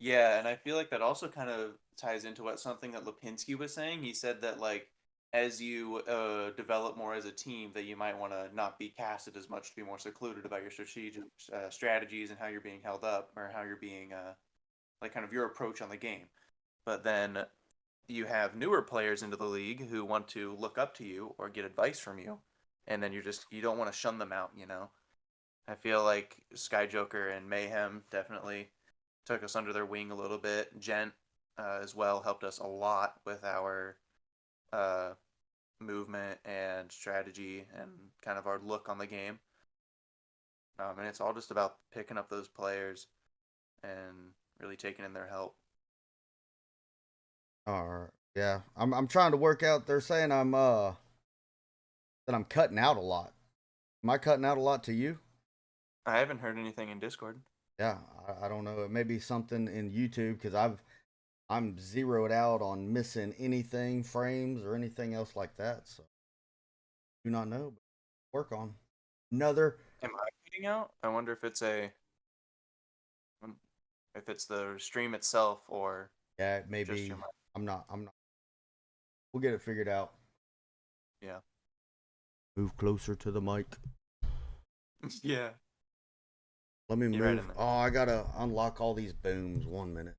Yeah, and I feel like that also kind of ties into what something that Lipinski was saying. He said that like as you develop more as a team, that you might want to not be casted as much to be more secluded about your strategic strategies and how you're being held up or how you're being like kind of your approach on the game. But then you have newer players into the league who want to look up to you or get advice from you, and then you don't want to shun them out. I feel like Sky Joker and Mayhem definitely took us under their wing a little bit. Gent as well helped us a lot with our uh, movement and strategy and kind of our look on the game. And it's all just about picking up those players and really taking in their help. All right. Yeah, I'm trying to work out. They're saying that I'm cutting out a lot. Am I cutting out a lot to you? I haven't heard anything in Discord. Yeah, I don't know. It may be something in YouTube because I'm zeroed out on missing anything, frames, or anything else like that. So do not know, but work on another. Am I cutting out? I wonder if it's the stream itself or Yeah, just your maybe mic. I'm not. We'll get it figured out. Yeah. Move closer to the mic. Yeah. Let me Get right move. in there. Oh, I gotta unlock all these booms. 1 minute.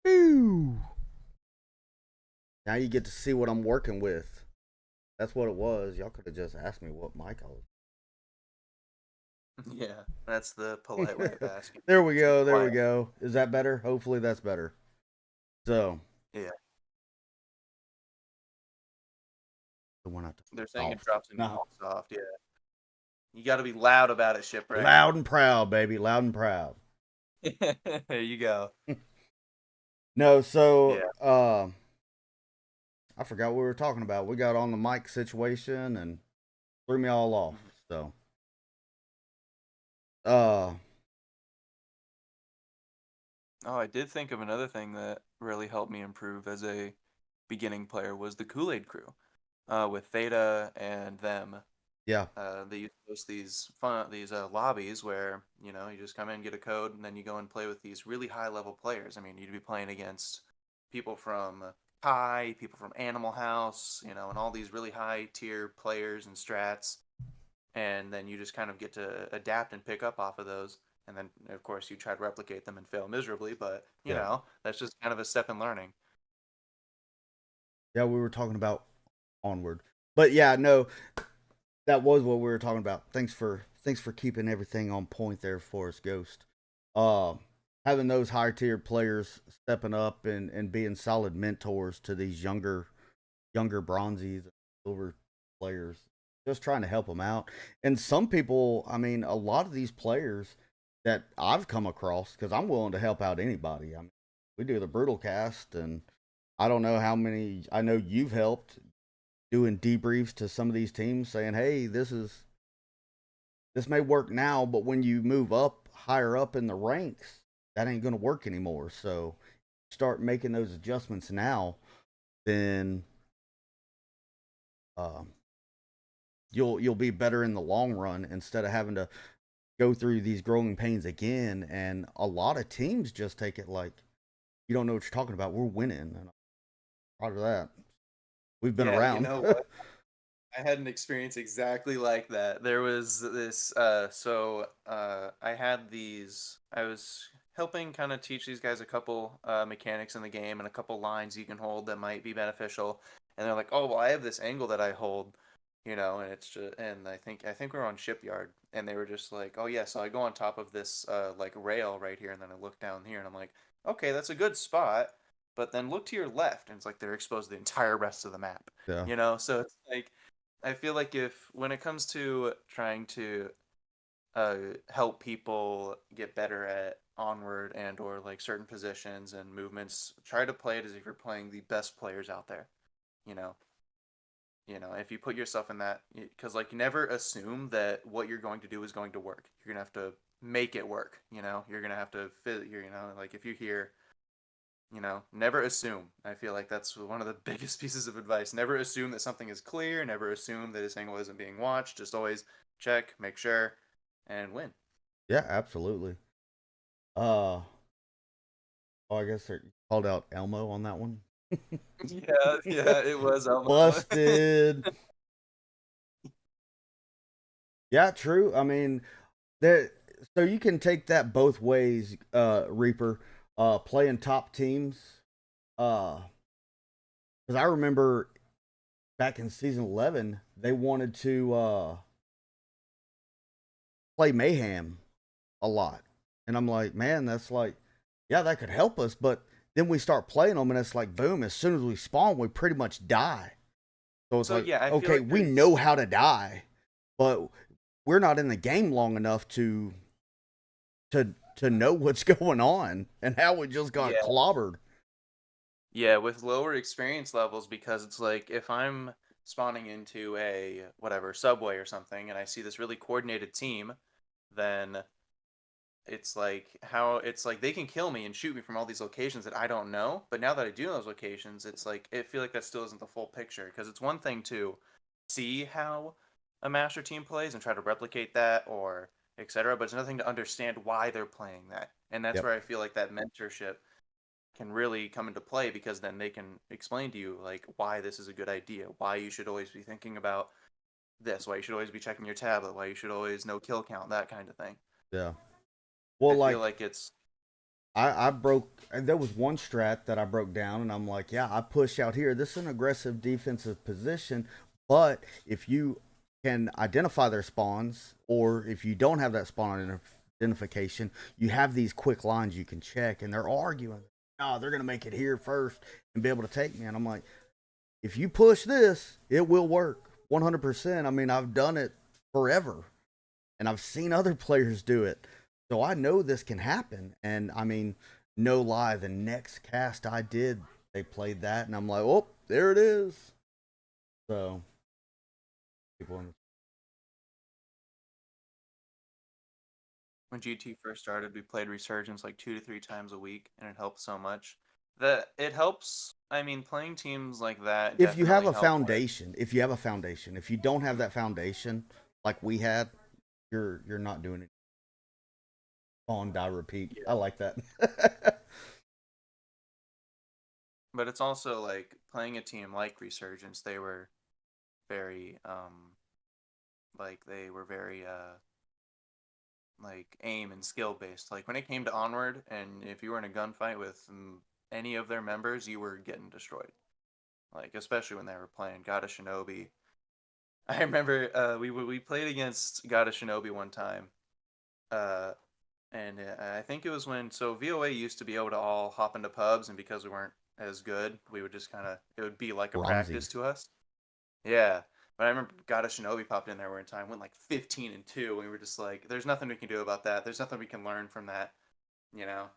Woo! Now you get to see what I'm working with. That's what it was. Y'all could have just asked me what mic I was. Yeah, that's the polite way of asking. There we go. There we Quiet. go. Is that better? Hopefully that's better. So Yeah. the one I They're saying it soft. drops in No, soft. Yeah. You got to be loud about it, Shipwrecked. loud and proud, baby. Loud and proud. There you go. No, so Yeah. I forgot what we were talking about. We got on the mic situation and threw me all off. Mhm. So uh Oh, I did think of another thing that really helped me improve as a beginning player was the Kool-Aid crew. With Theta and them, yeah. they used to host these lobbies where you just come in, get a code, and then you go and play with these really high level players. I mean, you'd be playing against people from Kai, people from Animal House, and all these really high tier players and strats, and then you just kind of get to adapt and pick up off of those. And then, of course, you try to replicate them and fail miserably, but Yeah. that's just kind of a step in learning. Yeah, we were talking about Onward. But yeah, no, that was what we were talking about. Thanks for keeping everything on point there for us, Ghost. Uh, Having those higher tier players stepping up and being solid mentors to these younger bronzies, silver players, just trying to help them out. And some people, I mean, a lot of these players that I've come across, because I'm willing to help out anybody. I mean, we do the brutal cast, and I don't know how many. I know you've helped doing debriefs to some of these teams, saying, "Hey, this may work now, but when you move up higher up in the ranks, that ain't going to work anymore." So start making those adjustments now, then um, you'll be better in the long run instead of having to go through these growing pains again. And a lot of teams just take it like, you don't know what you're talking about. We're winning, and I'm proud of that. We've been Yeah, you around. know what? I had an experience exactly like that. There was this I had these I was helping kind of teach these guys a couple mechanics in the game and a couple lines you can hold that might be beneficial. And they're like, "Oh, well, I have this angle that I hold, and it's just and I think we were on Shipyard and they were just like, "Oh yeah, so I go on top of this like rail right here and then I look down here and I'm like, "Okay, that's a good spot." But then look to your left and it's like they're exposed to the entire rest of the map. Yeah, So it's like I feel like if when it comes to trying to help people get better at onward and or like certain positions and movements, try to play it as if you're playing the best players out there. You know, if you put yourself in that, because like never assume that what you're going to do is going to work. You're gonna have to make it work. You're gonna have to fit. Like if you hear never assume. I feel like that's one of the biggest pieces of advice. Never assume that something is clear. Never assume that this angle isn't being watched. Just always check, make sure, and win. yeah, absolutely. Uh, oh, I guess they called out Elmo on that one. Yeah, yeah, it was Elmo. Busted. Yeah, true. I mean, there. So you can take that both ways, Reaper. Playing top teams. Because I remember back in season 11, they wanted to play Mayhem a lot, and I'm like, man, that's like, yeah, that could help us, but then we start playing them, and it's like, boom! As soon as we spawn, we pretty much die. So it's So like, yeah, I feel okay, like we there's know how to die, but we're not in the game long enough to know what's going on and how we just got yeah, clobbered. yeah, with lower experience levels because it's like if I'm spawning into a whatever subway or something and I see this really coordinated team, then it's like they can kill me and shoot me from all these locations that I don't know. But now that I do know those locations, it's like I feel like that still isn't the full picture because it's one thing to see how a master team plays and try to replicate that or etc. But it's another thing to understand why they're playing that, and that's Yep. where I feel like that mentorship can really come into play because then they can explain to you like why this is a good idea, why you should always be thinking about this, why you should always be checking your tablet, why you should always know kill count, that kind of thing. Yeah. I Well, feel like like it's I broke. And there was one strat that I broke down, and I'm like, yeah, I push out here. This is an aggressive defensive position, but if you can identify their spawns, or if you don't have that spawn identification, you have these quick lines you can check, and they're arguing. No, they're gonna make it here first and be able to take me. And I'm like, if you push this, it will work 100%. I mean, I've done it forever, and I've seen other players do it. So I know this can happen. And I mean, no lie, the next cast I did, they played that, and I'm like, oh, there it is. So people, when GT first started, we played Resurgence like 2 to 3 times a week, and it helped so much. That it helps. I mean, playing teams like that if you have definitely a help. foundation, if you don't have that foundation like we had, you're not doing it. On die repeat. Yeah. I like that. But it's also like playing a team like Resurgence. They were very like aim and skill based. Like when it came to Onward, and if you were in a gunfight with any of their members, you were getting destroyed. Like especially when they were playing God of Shinobi. I remember we played against God of Shinobi one time, uh, and I think it was when VOA used to be able to all hop into pubs, and because we weren't as good, we would just kind of it would be like a Ramsey. practice to us. Yeah, but I remember God of Shinobi popped in there one time, went like 15-2, and we were just like, "There's nothing we can do about that. There's nothing we can learn from that," you know.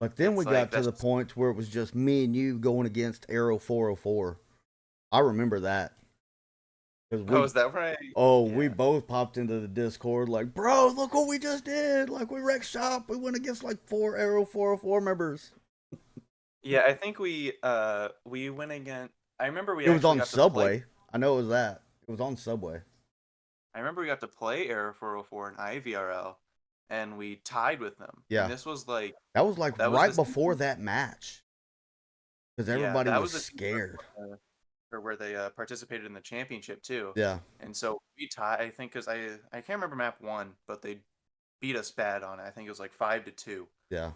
But then we It's like got to that's the point where it was just me and you going against Arrow 404. I remember that. Because oh, is that right? we Yeah. both popped into the Discord like, bro, look what we just did. Like, we wrecked shop. We went against like 4 Arrow 404 members. Yeah, I think we went again. I remember we It was actually on got to play. Subway. I know it was that. It was on Subway. I remember we got to play Error 404 in IVRL, and we tied with them. Yeah. And this was like That was like that was right the before that match. Because yeah, everybody that was was the season scared. where they participated in the championship too. Yeah. And so we tied. I think because I can't remember map one, but they beat us bad on it. I think it was like 5-2. Yeah.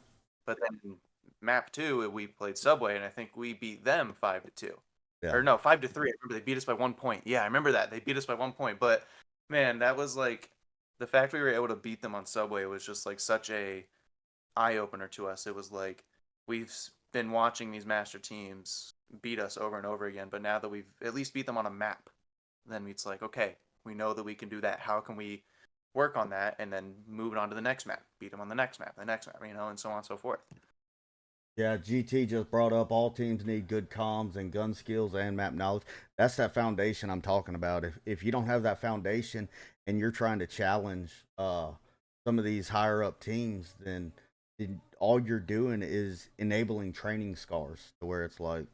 But then map two, we played Subway, and I think we beat them 5-2. Yeah. Or no, 5-3. I remember they beat us by 1 point. Yeah, I remember that. They beat us by 1 point. But man, that was like the fact we were able to beat them on Subway was just like such a eye opener to us. It was like we've been watching these master teams beat us over and over again, but now that we've at least beat them on a map, then it's like, okay, we know that we can do that. How can we work on that and then move it on to the next map, beat them on the next map, and so on and so forth. Yeah, GT just brought up all teams need good comms and gun skills and map knowledge. That's that foundation I'm talking about. If you don't have that foundation and you're trying to challenge some of these higher up teams, then all you're doing is enabling training scars to where it's like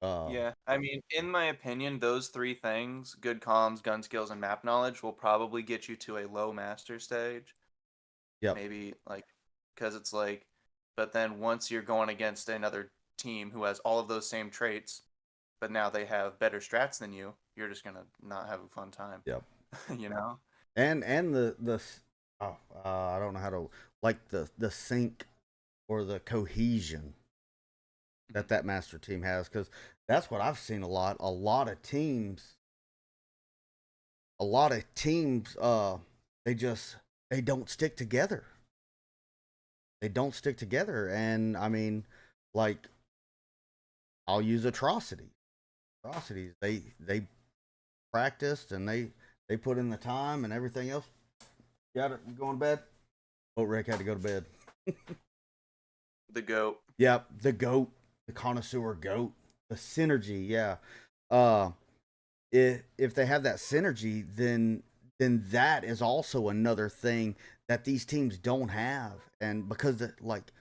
Yeah, I mean, in my opinion, those three things, good comms, gun skills, and map knowledge, will probably get you to a low master stage. Yep. Maybe like, because it's like, but then once you're going against another team who has all of those same traits, but now they have better strats than you, you're just gonna not have a fun time. Yep. You know? And the I don't know how to like the sync or the cohesion that master team has, because that's what I've seen a lot. A lot of teams, they don't stick together. They don't stick together, and I mean, like, I'll use atrocity. Atrocities. They practiced and they put in the time and everything else. Got it. You going to bed? Oh, Rick had to go to bed. The GOAT. Yep, the GOAT, the connoisseur GOAT, the synergy. Yeah. If they have that synergy, then that is also another thing that these teams don't have, and because like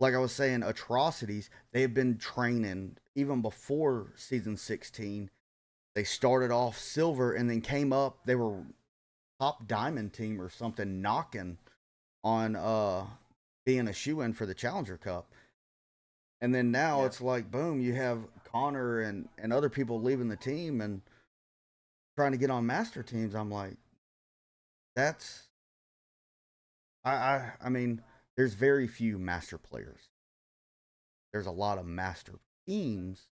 I was saying, atrocities, they have been training even before season 16. They started off silver and then came up. They were top diamond team or something, knocking on being a shoe-in for the Challenger Cup. And then now it's like, boom, you have Connor and other people leaving the team and trying to get on master teams. I'm like, that's I mean, there's very few master players. There's a lot of master teams,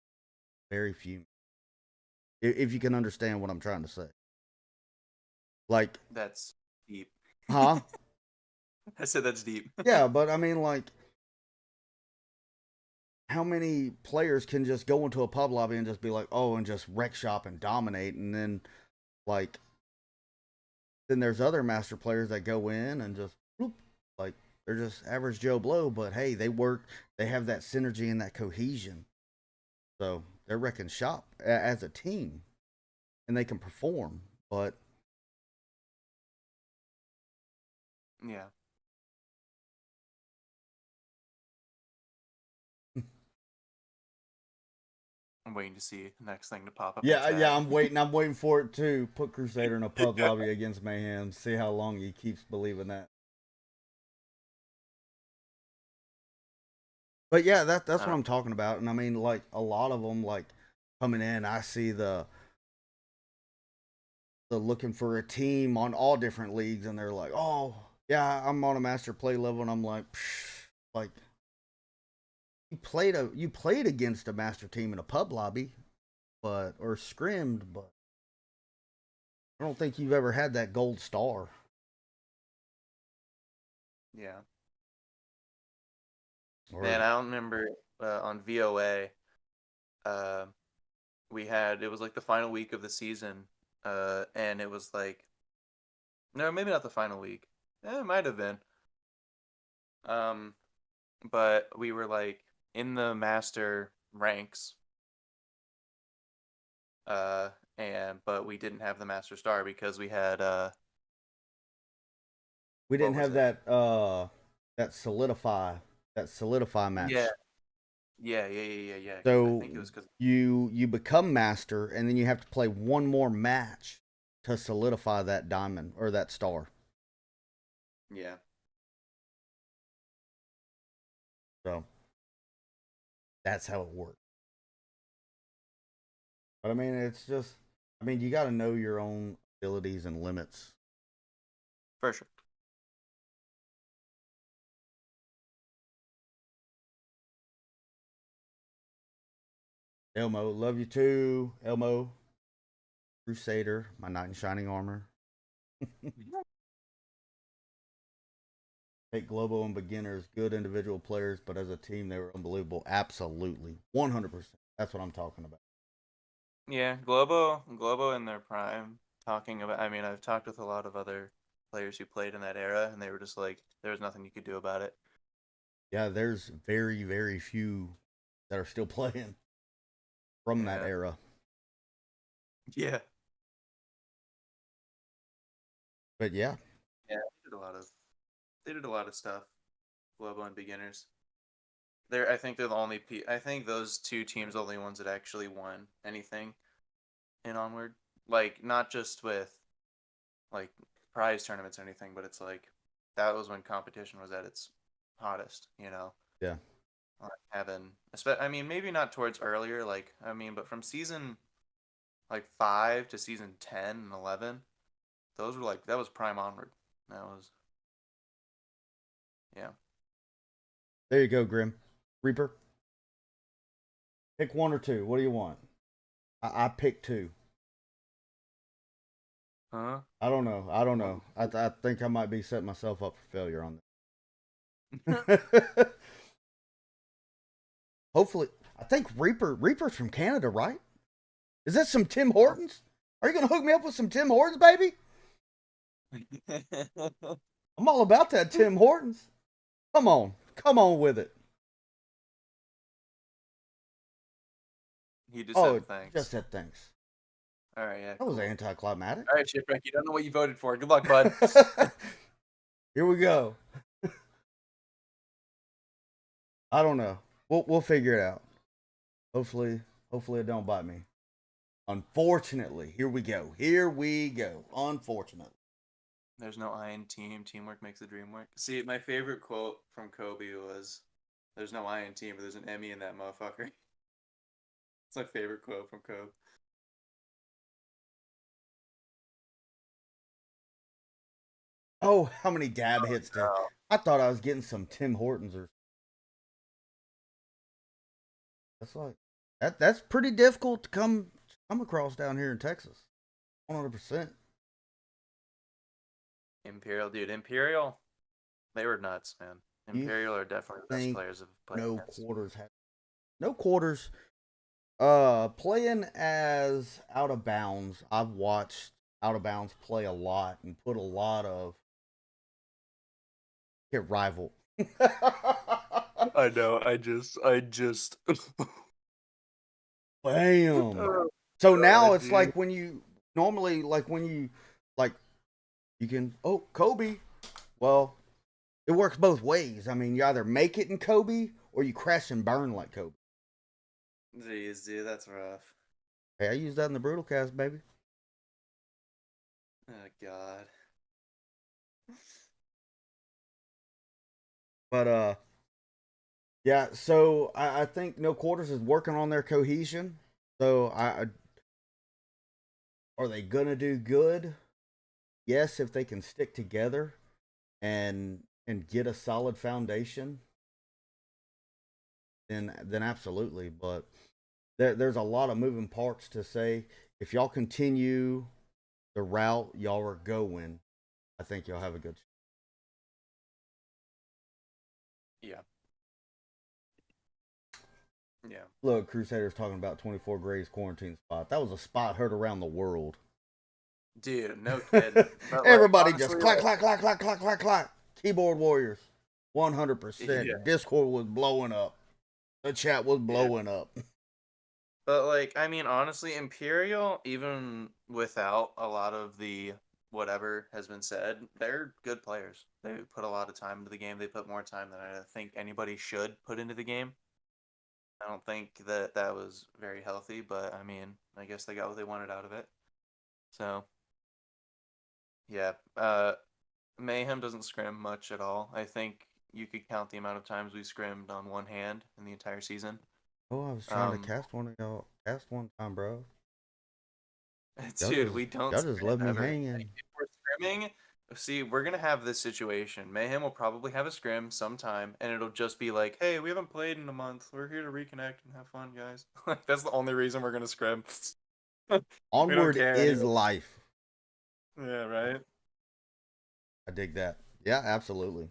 very few. If you can understand what I'm trying to say. Like, That's deep. huh? I said that's deep. Yeah, but I mean, like, how many players can just go into a pub lobby and just be like, oh, and just wreck shop and dominate, and then like, then there's other master players that go in and just whoop, like, they're just average Joe Blow, but hey, they work, they have that synergy and that cohesion, so they're wrecking shop as a team, and they can perform. But Yeah. I'm waiting to see the next thing to pop up. yeah, I'm waiting for it to put Crusader in a pub lobby against Mayhem. See how long he keeps believing that. But yeah, that's what I'm talking about. And I mean, like, a lot of them, like, coming in, I see the looking for a team on all different leagues, and they're like, oh yeah, I'm on a master play level, and I'm like, like, you played against a master team in a pub lobby, or scrimmed, but I don't think you've ever had that gold star. Yeah. Or, Man, I don't remember on VOA. It was like the final week of the season, and it was like, no, maybe not the final week. It might have been. But we were like in the master ranks. But we didn't have the master star because we had We didn't what was have it? that solidify match. Yeah. Yeah. 'Cause So I think it was because you become master, and then you have to play one more match to solidify that diamond or that star. yeah. So that's how it works. But I mean, it's just, I mean, you got to know your own abilities and limits. For sure. Elmo, love you too. Elmo, Crusader, my knight in shining armor. Take Globo and beginners, good individual players, but as a team, they were unbelievable. Absolutely. 100%. That's what I'm talking about. Yeah, Globo in their prime. Talking about, I mean, I've talked with a lot of other players who played in that era, and they were just like, there was nothing you could do about it. Yeah, there's very, very few that are still playing from that Yeah. era. Yeah. But yeah, Yeah, they did a lot of stuff. Globo and beginners. I think they're the only. I think those two teams are the only ones that actually won anything in Onward. Like not just with like prize tournaments or anything, but it's like that was when competition was at its hottest. You know, yeah. like having. I mean, maybe not towards earlier. Like I mean, but from season like 5 to season 10 and 11, those were like that was prime Onward. That was yeah. There you go, Grim. Reaper. Pick one or two. What do you want? I picked two. Huh? I don't know. I don't know. I think I might be setting myself up for failure on this. Hopefully, I think Reaper's from Canada, right? Is that some Tim Hortons? Are you gonna hook me up with some Tim Hortons, baby? I'm all about that Tim Hortons. Come on with it. He just Oh, said thanks. just said thanks. All right, yeah. That was Cool. anticlimactic. All right, Shipwreckd, you don't know what you voted for. Good luck, bud. Here we go. I don't know. We'll figure it out. Hopefully it don't bite me. Unfortunately, here we go. Unfortunately. There's no I in team. Teamwork makes the dream work. See, my favorite quote from Kobe was, "There's no I in team, but there's an Emmy in that motherfucker." It's my favorite quote from Kobe. Oh, how many dab hits did I thought I was getting some Tim Hortons or that's like that's pretty difficult to come across down here in Texas. 100%. Imperial, dude. Imperial, they were nuts, man. Imperial are definitely the best players of played no against. quarters. Playing as Out of Bounds, I've watched Out of Bounds play a lot and put a lot of get rival. I know. I just. Bam. So now it's dude. like when you normally like you can Kobe. Well, it works both ways. I mean, you either make it in Kobe or you crash and burn like Kobe. Jeez, dude, that's rough. Hey, I use that in the Brutal Cast, baby. Oh God. But yeah. So I think No Quarters is working on their cohesion. So are they gonna do good? Yes, if they can stick together and get a solid foundation, then absolutely. But there's a lot of moving parts to say. If y'all continue the route y'all are going, I think y'all have a good shot. Yeah. Yeah. Look, Crusaders talking about 24 Grays quarantine spot. That was a spot heard around the world. Dude, no kidding. But, Everybody like, just honestly, clack, clack, clack, clack, clack, clack, clack. Keyboard warriors. 100%. Yeah. Discord was blowing up. The chat was blowing up. But, like, I mean, honestly, Imperial, even without a lot of the whatever has been said, they're good players. They put a lot of time into the game. They put more time than I think anybody should put into the game. I don't think that that was very healthy, but I mean, I guess they got what they wanted out of it. So, yeah. Mayhem doesn't scrim much at all. I think you could count the amount of times we scrimmed on one hand in the entire season. Oh, I was trying to cast one of y'all. Cast one time, bro. Dude, we don't Y'all just left me ever. hanging. Like, if we're scrimming, see, we're gonna have this situation. Mayhem will probably have a scrim sometime, and it'll just be like, "Hey, we haven't played in a month. We're here to reconnect and have fun, guys." Like, that's the only reason we're gonna scrim. Onward care is anyway. life. Yeah, right. I dig that. Yeah, absolutely.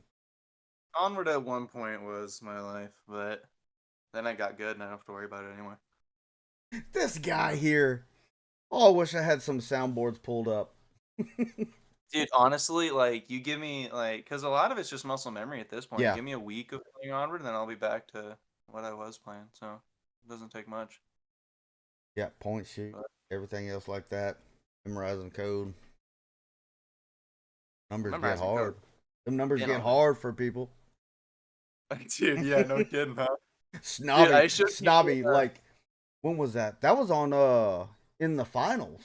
Onward at one point was my life, but then I got good, and I don't have to worry about it anymore. This guy here. Oh, I wish I had some soundboards pulled up. Dude, honestly, like, you give me, like, because a lot of it's just muscle memory at this point. Yeah. Give me a week of playing Onward, and then I'll be back to what I was playing. So it doesn't take much. Yeah, point shoot, everything else like that. Memorizing code. Numbers get Memorizing hard. code. Them numbers You get know. hard for people. Dude, yeah, no kidding, huh? Snobby, Dude, I should Snobby, like, when was that? That was on in the finals.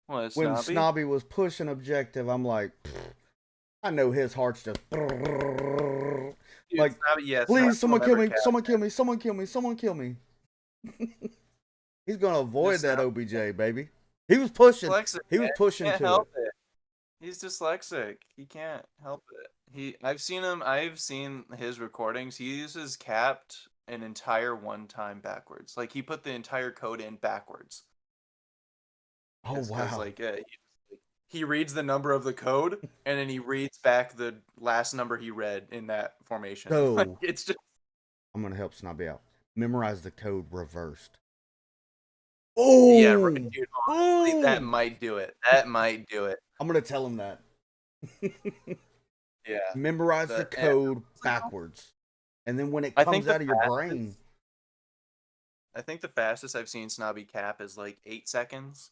What, When Snobby? Snobby was pushing objective, I'm like, I know his heart's just Dude, like, Snobby, yeah, please, Snobby someone will kill never me, cap. someone kill me, someone kill me, someone kill me. He's gonna avoid Just that Snobby. OBJ, baby. He was pushing. Dyslexic, He was man. pushing Can't to help it. it. He's dyslexic. He can't help it. I've seen his recordings. He uses capped an entire one time backwards. Like, he put the entire code in backwards. Oh wow! Like, he reads the number of the code and then he reads back the last number he read in that formation. So like, it's just. I'm gonna help Snobby out. Memorize the code reversed. Oh yeah, right, dude. Honestly, that might do it. That might do it. I'm gonna tell him that. Yeah. Memorize the code backwards, and then when it comes out of your brain. I think the fastest I've seen Snobby cap is like 8 seconds.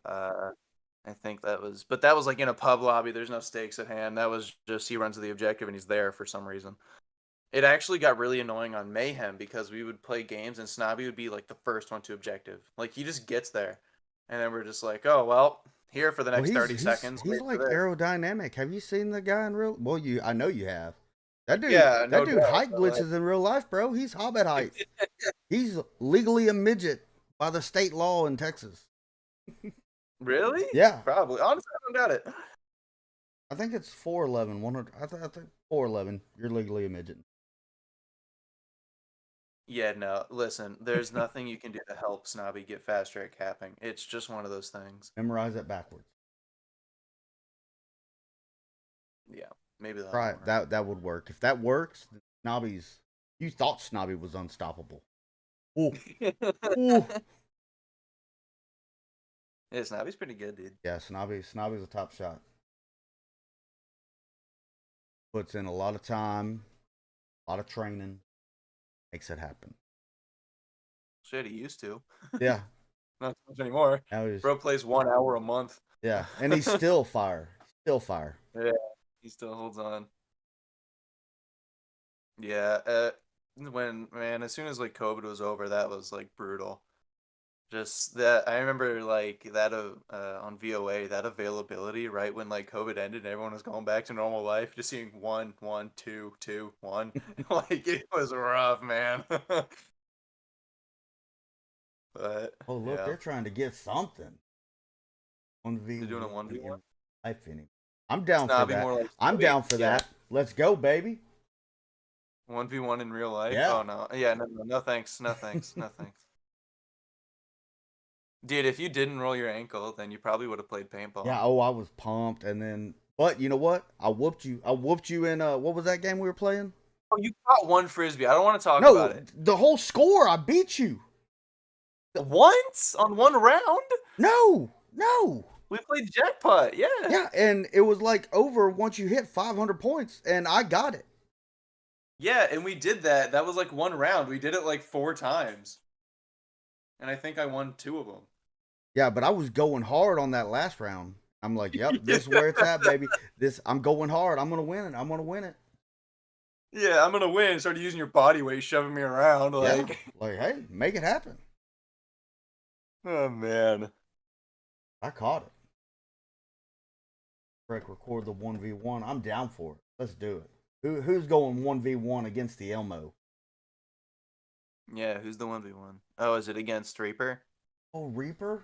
I think that was like in a pub lobby. There's no stakes at hand. That was just he runs to the objective and he's there for some reason. It actually got really annoying on Mayhem because we would play games and Snobby would be like the first one to objective. Like, he just gets there, and then we're just like, oh well, here for the next 30 seconds. He's like aerodynamic. Have you seen the guy in real? Well, I know you have. That dude, height glitches in real life, bro. He's hobbit height. He's legally a midget by the state law in Texas. Really? Yeah. Probably. Honestly, I don't doubt it. I think it's 4'11". 100. I think 4'11". You're legally a midget. Yeah, no. Listen, there's nothing you can do to help Snobby get faster at capping. It's just one of those things. Memorize it backwards. Yeah, maybe that. Right. That would work. If that works, Snobby's. You thought Snobby was unstoppable. Ooh. Ooh. Yeah, Snobby's pretty good, dude. Yeah, Snobby's a top shot. Puts in a lot of time, a lot of training, makes it happen. Shit, he used to. Yeah. Not so much anymore. Bro plays 1 hour a month. Yeah, and he's still fire. Still fire. Yeah, he still holds on. Yeah, as soon as like COVID was over, that was like brutal. Just that, I remember like that on VOA, that availability right when like COVID ended and everyone was going back to normal life, just seeing 1, 1, 2, 2, 1. Like, it was rough, man. But oh look, they're trying to get something. 1v1. They're doing a 1v1. I'm down for that. Like, I'm down for that. Let's go, baby. 1v1 in real life? Yeah. Oh no. Yeah, no thanks. No thanks. No thanks. Dude, if you didn't roll your ankle, then you probably would have played paintball. Yeah, I was pumped, and then, but you know what? I whooped you in what was that game we were playing? Oh, you caught one frisbee. I don't want to talk about it. The whole score, I beat you. Once? On one round? No. We played jackpot. Yeah. Yeah, and it was like over once you hit 500 points, and I got it. Yeah, and we did that. That was like one round. We did it like 4 times. And I think I won 2 of them. Yeah, but I was going hard on that last round. I'm like, yep, this is where it's at, baby. I'm going hard. I'm gonna win it. I'm gonna win it. Yeah, I'm gonna win. Started using your body weight, shoving me around. Yeah, Like, like hey, make it happen. oh man. I caught it. Record the 1v1. I'm down for it. Let's do it. Who's going 1v1 against the Elmo? Yeah, who's the 1v1? Oh, is it against Reaper? Oh, Reaper?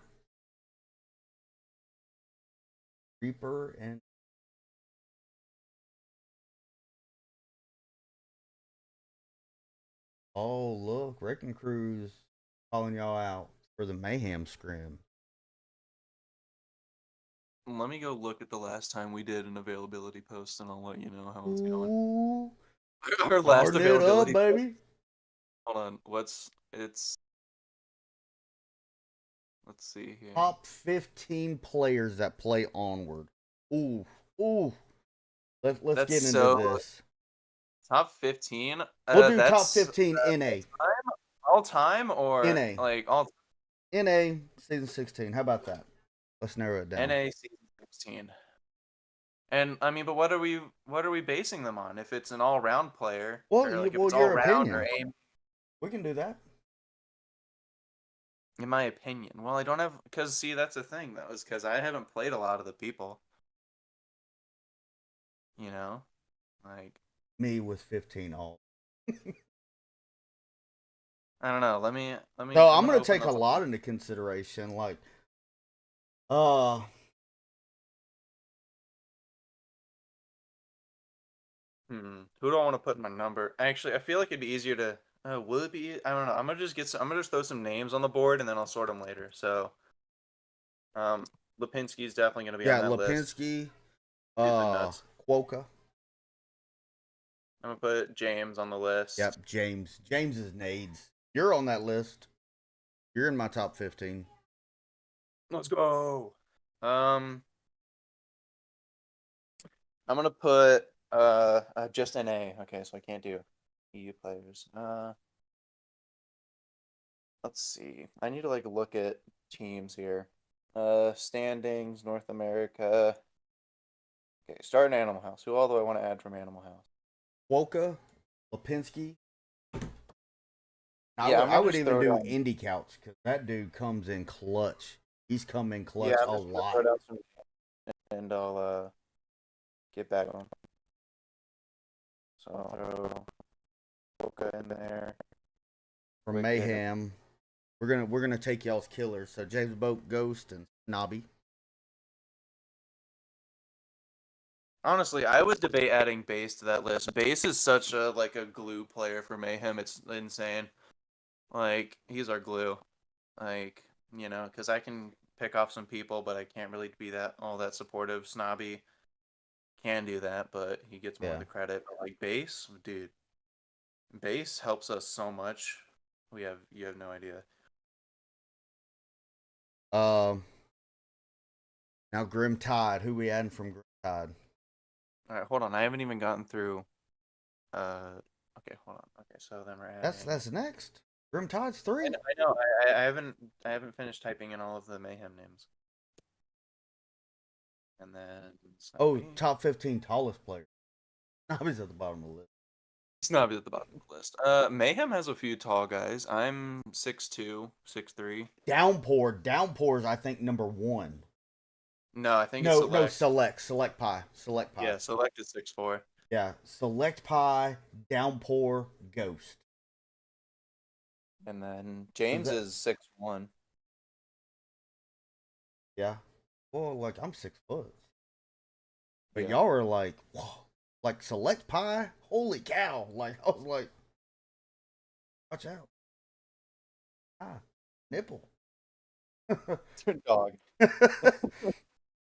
Reaper and oh look, Wrecking Crew's calling y'all out for the Mayhem Scrim. Let me go look at the last time we did an availability post, and I'll let you know how it's Ooh, going. Our last starting it up, availability, baby. hold on. Let's see here. Top 15 players that play Onward. Ooh, ooh. Let's That's get into so this. top 15. We'll do top That's 15 NA. all time or NA. like all NA season 16. How about that? Let's narrow it down. NA season 16. And I mean, but what are we basing them on? If it's an all-round player, Well, or like if well, it's your all-round opinion. or aim. We can do that. In my opinion, well, I don't have because see that's the thing though, is because I haven't played a lot of the people. You know, like Me with 15 all. I don't know. Let me. So I'm gonna open take a up lot into consideration, like, Who do I want to put in my number? Actually, I feel like it'd be easier to. Will it be? I don't know. I'm gonna just throw some names on the board and then I'll sort them later. So, Lipinski's definitely gonna be yeah, on that list. Lipinski, Stupid nuts. Quokka. I'm gonna put James on the list. Yep, James. James is Nades. You're on that list. You're in my top 15. Let's go. I'm gonna put just NA. Okay, so I can't do EU players. Let's see. I need to like look at teams here. Standings, North America. Okay, start in Animal House. Who all do I want to add from Animal House? Quokka, Lipinski. Yeah, I would just even throw do down- Indie Couch because that dude comes in clutch. He's come in clutch Yeah, a I'm just gonna lot. throw down some, and I'll get back on. So I'll throw Boca in there. From Wicked. Mayhem. We're gonna take y'all's killers. So James Boat, Ghost, and Snobby. Honestly, I would debate adding Base to that list. Base is such a like a glue player for Mayhem. It's insane. Like he's our glue. Like you know, because I can pick off some people, but I can't really be all that supportive. Snobby can do that, but he gets more of the credit. But like Base, dude, Base helps us so much. You have no idea. Now Grim Tide. Who we adding from Grim Tide? All right, hold on. I haven't even gotten through. Okay, hold on. Okay, so then we're adding. That's next. Grim Tide's 3. I know. I haven't finished typing in all of the Mayhem names. And then Snobby. Top 15 tallest player. Snobby's at the bottom of the list. Snobby's at the bottom of the list. Mayhem has a few tall guys. I'm 6'2", 6'3". Downpour's I think number 1. No, I think no, it's Select. Select Pie. Yeah, Select is 6'4". Yeah, Select Pie, Downpour, Ghost. And then James is 6'1". Yeah. Well, like I'm 6 foot. But Yeah. y'all are like, whoa. Like Select Pie? Holy cow. Like I was like, watch out. Nipple. Dog.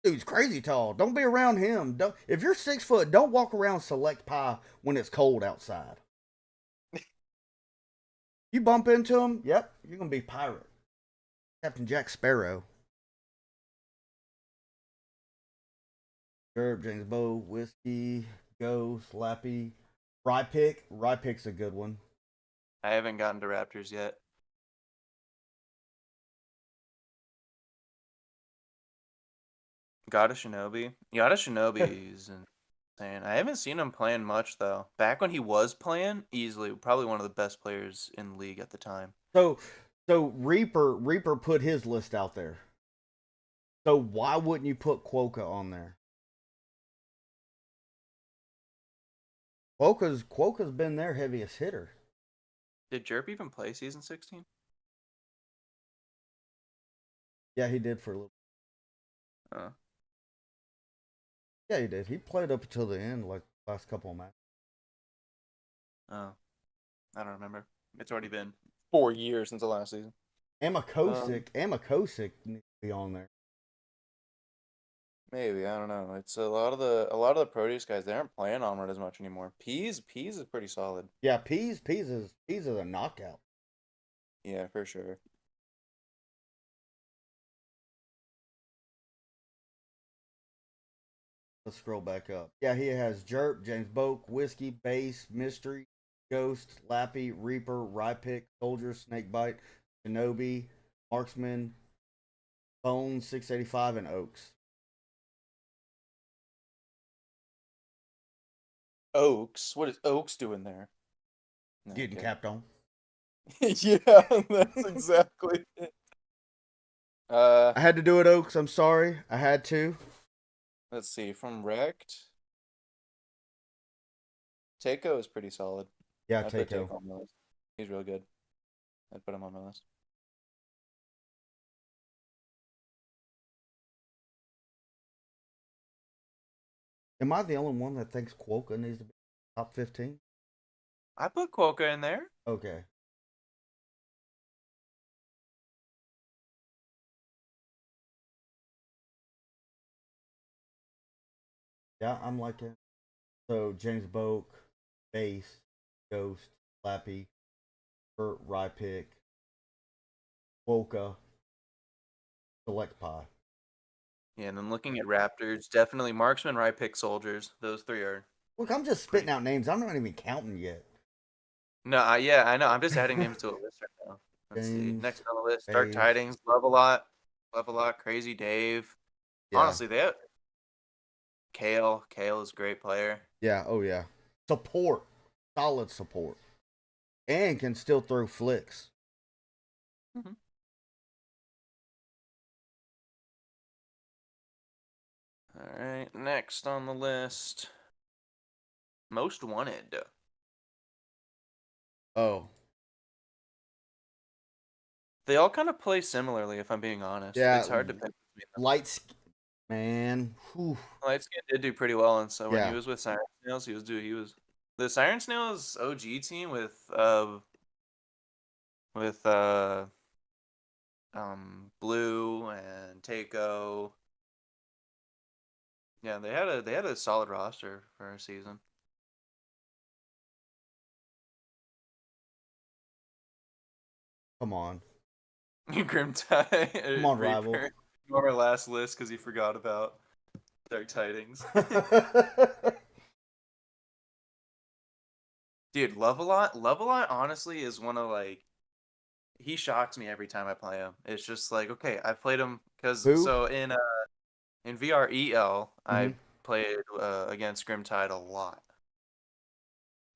Dude's crazy tall. Don't be around him. If you're 6 foot, don't walk around Select Pie when it's cold outside. You bump into him, yep, you're gonna be pirate. Captain Jack Sparrow. Herb, James Bow, Whiskey, Ghost, Lappy, Rye Pick. Rye Pick's a good one. I haven't gotten to Raptors yet. Gotta Shinobi. Gotta Shinobi is insane. I haven't seen him playing much though. Back when he was playing, easily probably one of the best players in the league at the time. So Reaper put his list out there. So why wouldn't you put Quokka on there? Quokka's been their heaviest hitter. Did Jerp even play season 16? Yeah, he did for a little. Uh, Yeah, he did. He played up until the end, like last couple of matches. oh, I don't remember. It's already been 4 years since the last season. Amakosic needs to be on there. Maybe, I don't know. It's a lot of the Proteus guys. They aren't playing Onward as much anymore. Peas is pretty solid. Yeah, Peas is a knockout. Yeah, for sure. Let's scroll back up. Yeah, he has Jerp, James Boak, Whiskey, Bass, Mystery, Ghost, Lappy, Reaper, Rypick, Soldier, Snakebite, Shinobi, Marksman, Bones, 685, and Oaks. Oaks? What is Oaks doing there? No, Getting okay. capped on. Yeah, that's exactly it. I had to do it, Oaks. I'm sorry. I had to. Let's see. From Wrecked, Takeo is pretty solid. Yeah, I'd put Takeo. Takeo on my list. He's real good. I'd put him on my list. Am I the only one that thinks Quokka needs to be top 15? I put Quokka in there. Okay. Yeah, I'm like it. So James Boak, Bass, Ghost, Lappy, Burt, Rypick, Quokka, Select Pie. Yeah, and then looking at Raptors, definitely Marksman, Rypick, Soldiers. Those three are. Look, I'm just spitting out names. I'm not even counting yet. No, yeah, I know. I'm just adding names to a list right now. Let's see. James, Next on the list, Dark Bass. Tidings, Love a Lot, Crazy Dave. Yeah. Honestly, they have Kale. Kale is a great player. Yeah, oh yeah. Support. Solid support. And can still throw flicks. Mm-hmm. All right, next on the list, Most Wanted. Oh. They all kind of play similarly, if I'm being honest. Yeah. It's hard to pick between them. Lights, man. Whew. Lightskin did do pretty well, and so when Yeah. he was with Siren Snails, he was the Siren Snails OG team with Blue and Takeo. Yeah, they had a solid roster for a season. Come on. Grimtide. Come on, rival. On our last list because he forgot about Dark Tidings. Dude, Love a Lot honestly is one of he shocks me every time I play him. It's just like, okay, I've played him because so in VREL I played against Grimtide a lot.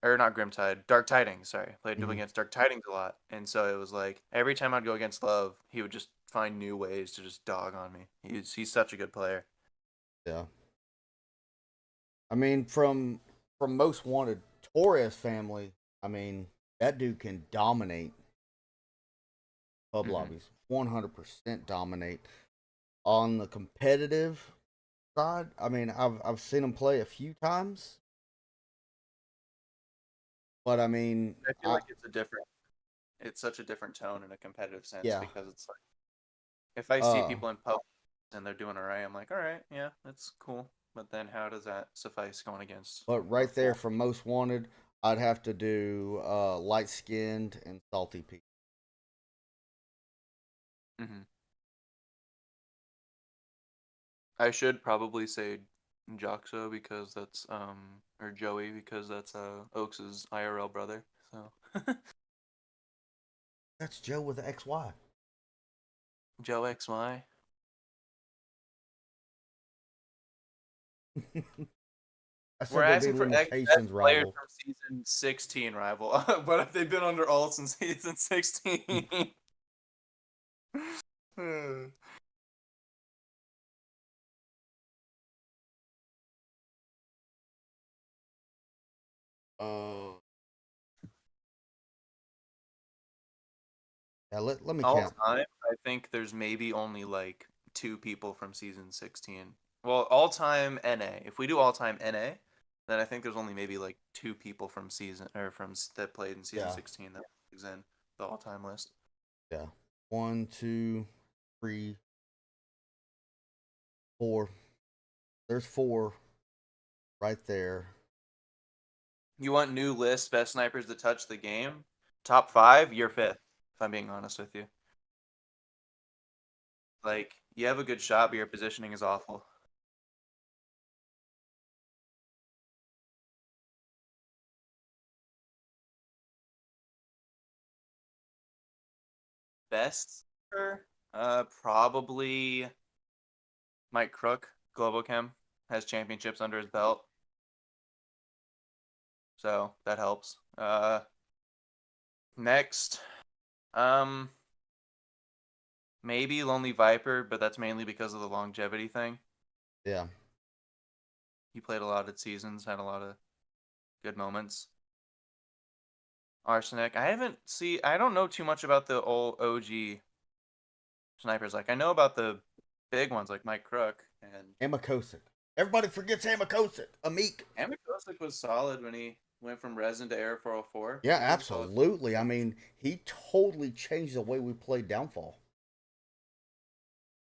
Or not Grimtide, Dark Tidings, sorry. Played against Dark Tidings a lot. And so it was like every time I'd go against Love, he would just find new ways to just dog on me. He's such a good player. Yeah. I mean, from Most Wanted, Torres family, I mean, that dude can dominate pub lobbies. 100% dominate. On the competitive side, I mean, I've seen him play a few times. But I mean, I feel like it's such a different tone in a competitive sense because it's like if I see people in pub and they're doing alright, I'm like, alright, yeah, that's cool. But then how does that suffice going against? But right there from Most Wanted, I'd have to do Light Skinned and Salty Pete. I should probably say Joxo because that's or Joey because that's Oaks' IRL brother. So That's Joe with the XY. Joe XY. I We're said there'd be asking for best limitations, players rival. from season 16 rival, but if they've been under alt since season 16. Uh, yeah, let me All count. time, I think there's maybe only like 2 people from season 16. Well, all time NA. If we do all time NA, then I think there's only maybe like 2 people from season or that played in season Yeah, 16 that is in the all time list. yeah. 1, 2, 3, 4. There's 4 right there. You want new lists, best snipers to touch the game? Top 5, you're 5th, if I'm being honest with you. Like, you have a good shot, but your positioning is awful. Best sniper? Probably Mike Crook, Globochem, has championships under his belt. So that helps. Next, um, maybe Lonely Viper, but that's mainly because of the longevity thing. Yeah. He played a lot of seasons, had a lot of good moments. Arsenic. I don't know too much about the old OG snipers. Like I know about the big ones like Mike Crook and Amakosic. Everybody forgets Amakosic. Amik. Amakosic was solid when he went from Resin to Air 404. Yeah, He was a solid. absolutely. I mean, he totally changed the way we played Downfall.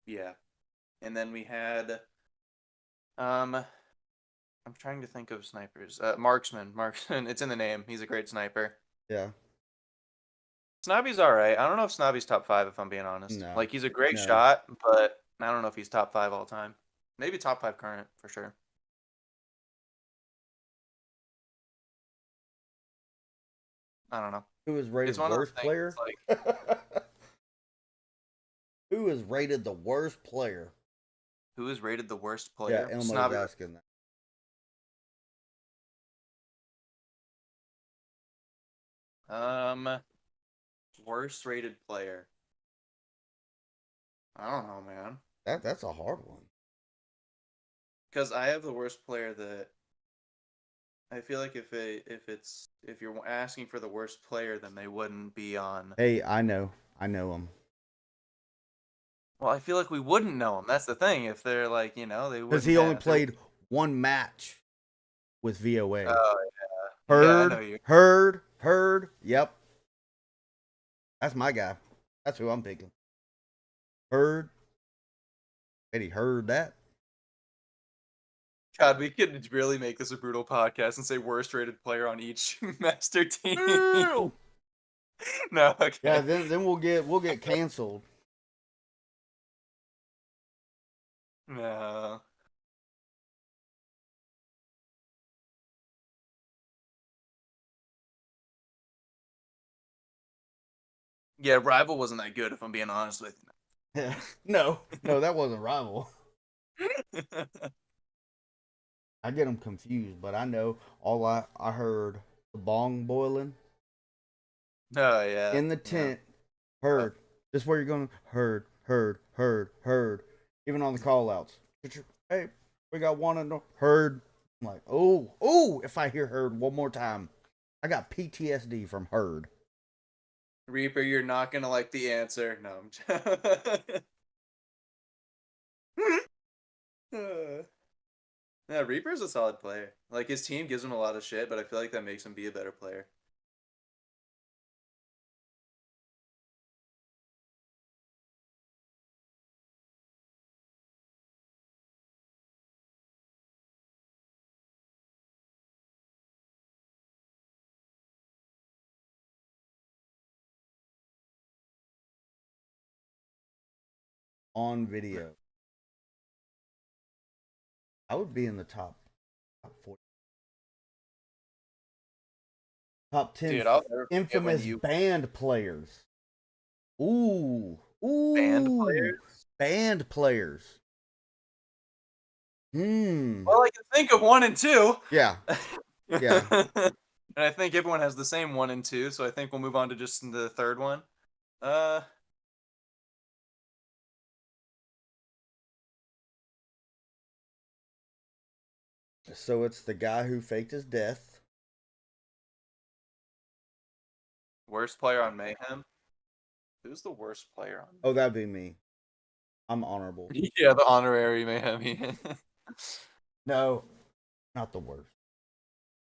Yeah. And then we had I'm trying to think of snipers. Marksman. Marksman. It's in the name. He's a great sniper. Yeah. Snobby's all right. I don't know if Snobby's top 5 if I'm being honest. No. Like he's a great No. shot, but I don't know if he's top 5 all time. Maybe top 5 current for sure. I don't know. Who is It's rated one of worst those things. player? It's like Who is rated the worst player? who is rated the worst Yeah, player? Elmo's Snobby. asking that. Worst rated player. I don't know, man. That's a hard one. Because I have the worst player that I feel like if you're asking for the worst player, then they wouldn't be on. Hey, I know him Well, I feel like we wouldn't know him. That's the thing. If they're like, they because wouldn't he only have. played one match with VOA. Oh yeah, yeah, I know you. Heard. Yep, that's my guy. That's who I'm picking. Heard. And he heard that. God, we could really make this a brutal podcast and say worst rated player on each master team. Ew! No, okay. Yeah, then we'll get canceled. No. Yeah, Rival wasn't that good if I'm being honest with No, that wasn't rival. you. I get them confused, but I know all I heard the bong boiling Oh yeah. in the tent. Heard. This where you're going. Heard. Even on the call outs. Hey, we got one in the heard. I'm like, oh, if I hear heard one more time, I got PTSD from heard. Reaper, you're not gonna like the answer. No, yeah, Reaper's a solid player. Like his team gives him a lot of shit, but I feel like that makes him be a better player. On video. I would be in the top 40. Top 10 Dude, I'll never forget when infamous you band players. Ooh. band Ooh. players. Band players. Well, I can think of 1 and 2. Yeah. Yeah. And I think everyone has the same 1 and 2, so I think we'll move on to just the third one. Uh, So it's the guy who faked his death. Worst player on Mayhem. Who's the worst player on? Oh, that'd be me. I'm honorable. Yeah, the honorary Mayhem. No, not the worst.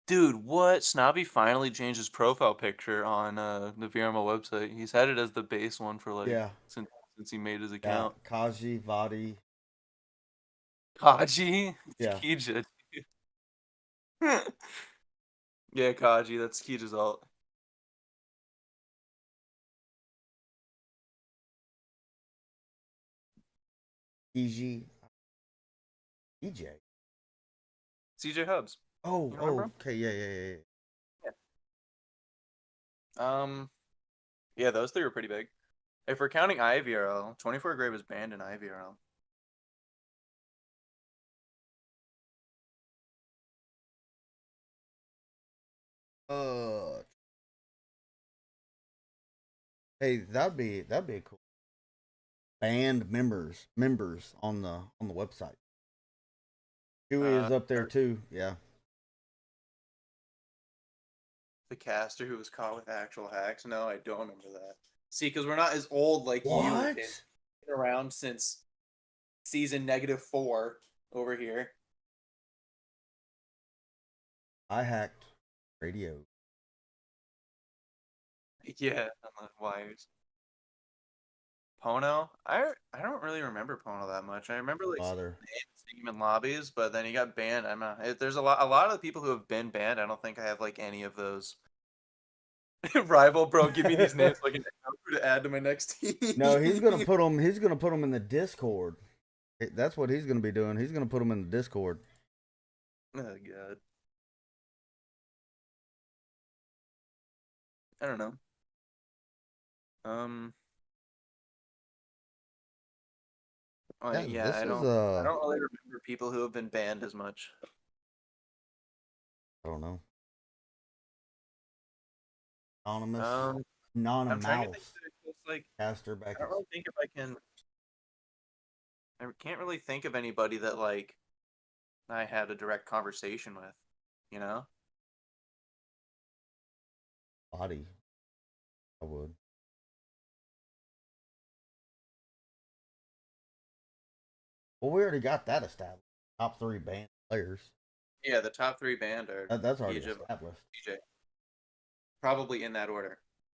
Dude, what? Snobby finally changed his profile picture on the VRMO website. He's had it as the base one for like Yeah. since he made his Yeah. account. Kaji, Vadi. Kaji, Yeah. Kija. Yeah, Kaji, that's Kija's alt. EG. EJ. CJ Hubs. Oh, You remember him? okay. Yeah. Yeah, those 3 were pretty big. If we're counting IVRL, 24 Gray was banned in IVRL. Hey, that'd be cool. Band members on the website. Huey is up there too. Yeah. The caster who was caught with actual hacks. No, I don't remember that. See, because we're not as old like you. What? Been around since season -4 over here. I hacked radio. Yeah, on the wires. Pono, I don't really remember Pono that much. I remember like Father. seeing him in lobbies, but then he got banned. I'm not. There's a lot of the people who have been banned. I don't think I have like any of those. Rival, bro, give me these names so I can to add to my next team. No, he's gonna put them. He's gonna put them in the Discord. That's what he's gonna be doing. He's gonna put them in the Discord. Oh god. I don't know. Yeah, I don't really remember people who have been banned as much. I don't know. Anonymous. I'm trying to think Anonymous. like Caster back. I don't really think if I can. I can't really think of anybody that like I had a direct conversation with, you know? Body. I would. Well, we already got that established. Top 3 band players. Yeah, the top 3 band are That's already Egypt, established. DJ. Probably in that order.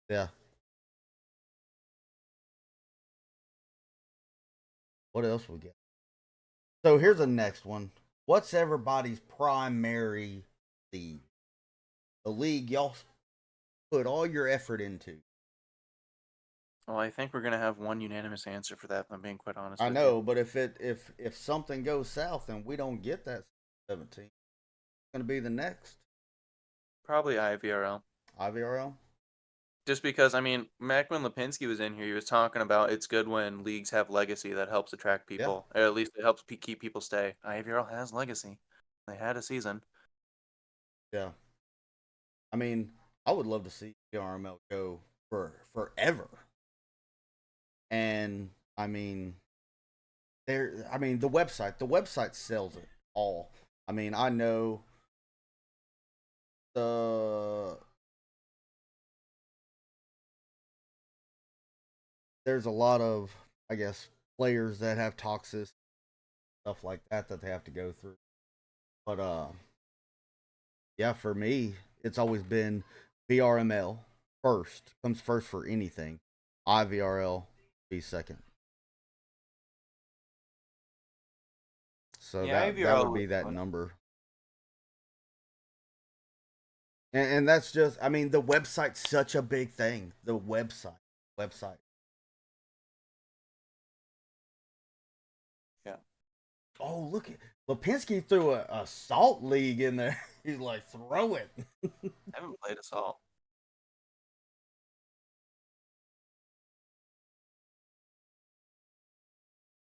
Yeah. What else we get? So here's the next one. What's everybody's primary league? The league y'all put all your effort into. Well, I think we're gonna have one unanimous answer for that. If I'm being quite honest. I with know, you. but if something goes south and we don't get that 17, it's gonna be the next Probably IVRL. IVRL. Just because, I mean, Mac when Lipinski was in here, he was talking about it's good when leagues have legacy that helps attract people, or at least it helps keep people stay. IVRL has legacy; they had a season. Yeah. I mean, I would love to see RML go for forever. And I mean, the website sells it all. I mean, I know there's a lot of, I guess, players that have toxic stuff like that they have to go through. But yeah, for me, it's always been VRML first. Comes first for anything. IVRL be second. So Yeah, that would be that number. And that's just, I mean, the website's such a big thing. The website. Yeah. Oh, look at Lipinski threw a Salt League in there. He's like, throw it. I haven't played Assault.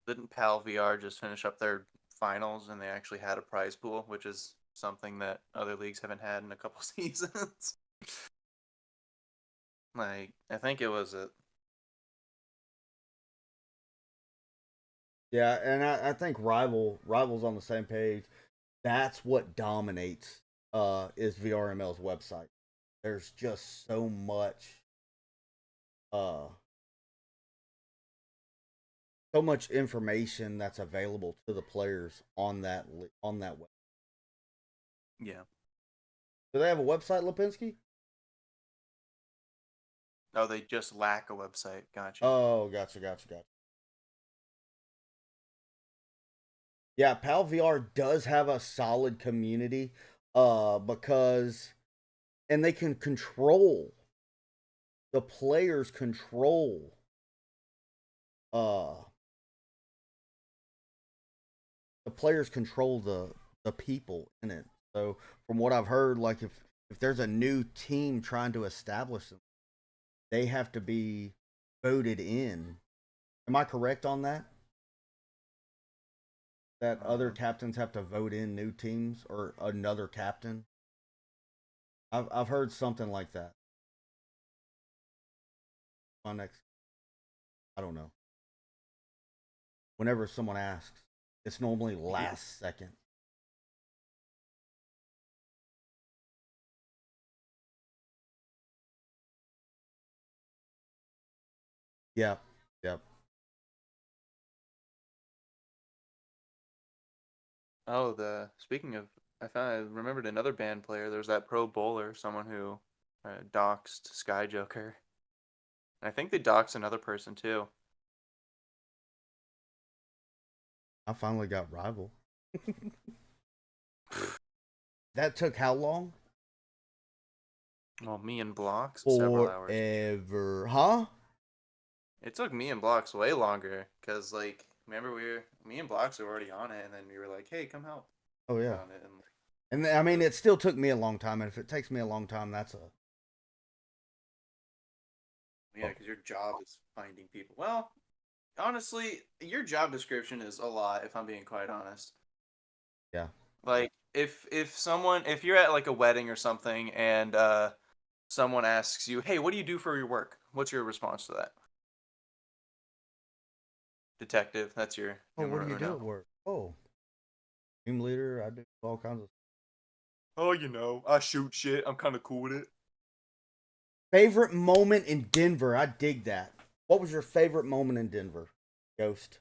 Didn't PAL VR just finish up their finals and they actually had a prize pool, which is something that other leagues haven't had in a couple seasons? Like, I think it was a. Yeah, and I think Rival's on the same page. That's what dominates is VRML's website. There's just so much uh so much information that's available to the players on that website. Yeah. Do they have a website, Lipinski? Oh, they just lack a website. Gotcha. Oh, gotcha. Yeah, PAL VR does have a solid community, because and they can control the players control uh the players control the people in it. So from what I've heard, like if there's a new team trying to establish them, they have to be voted in. Am I correct on that? That other captains have to vote in new teams or another captain? I've heard something like that. My next, I don't know. Whenever someone asks, it's normally last second. Yep. Oh, speaking of, I remembered another band player. There's that pro bowler, someone who doxed Sky Joker. I think they doxed another person too. I finally got Rival. That took how long? Well, me and Blocks, several hours. Forever. Huh? It took me and Blocks way longer because, like, remember me and Blocks were already on it, and then we were like, "Hey, come help." Oh yeah. On it, And I mean, it still took me a long time. And if it takes me a long time, that's a yeah, because your job is finding people. Well, honestly, your job description is a lot. If I'm being quite honest. yeah. Like, if you're at like a wedding or something, and someone asks you, "Hey, what do you do for your work?" What's your response to that? Detective. That's your Oh, what numero do you do uno. at work? Oh, team leader. I do all kinds of Oh, I shoot shit. I'm kind of cool with it. favorite moment in Denver. I dig that. What was your favorite moment in Denver, Ghost,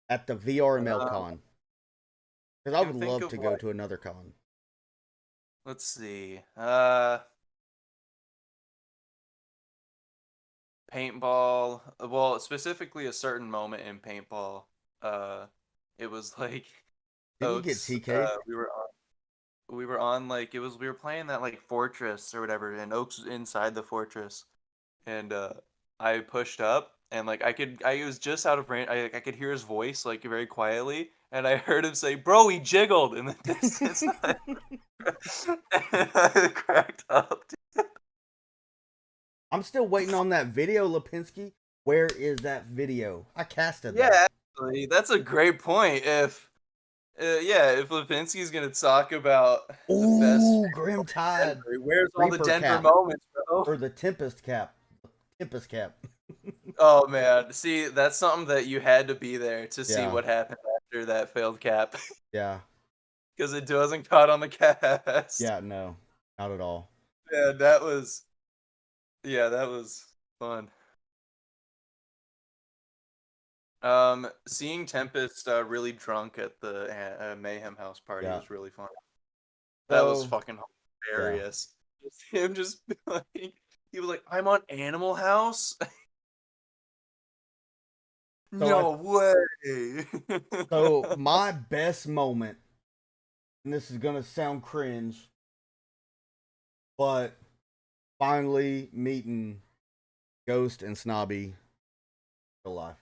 at the VRML con? Because I Can would think love of to go what. to another con. Let's see. Paintball. Well, specifically a certain moment in paintball. Uh, it was like Didn't you get Oaks. TK'd? We were on like we were playing that like fortress or whatever, and Oaks was inside the fortress, and I pushed up and like I was just out of range. I could hear his voice like very quietly, and I heard him say, "Bro, he jiggled" in the distance. And I cracked up. I'm still waiting on that video, Lipinski. Where is that video? I casted that. Yeah, actually, that's a great point. If Lipinski's gonna talk about the best Ooh, in Grim Tide. Denver, where's all the Reaper Denver cap. moments, bro? Or the Tempest cap. Tempest cap. Oh man, see, that's something that you had to be there to see Yeah. what happened after that failed cap, Yeah. because it wasn't caught on the cast. Yeah, no. Not at all. Yeah, that was fun. Seeing Tempest really drunk at the Mayhem House party Yeah. was really fun. That was So, fucking yeah. hilarious. Just him just like he was like, "I'm on Animal House." So No way. my best moment, and this is gonna sound cringe, but finally meeting Ghost and Snobby in real life.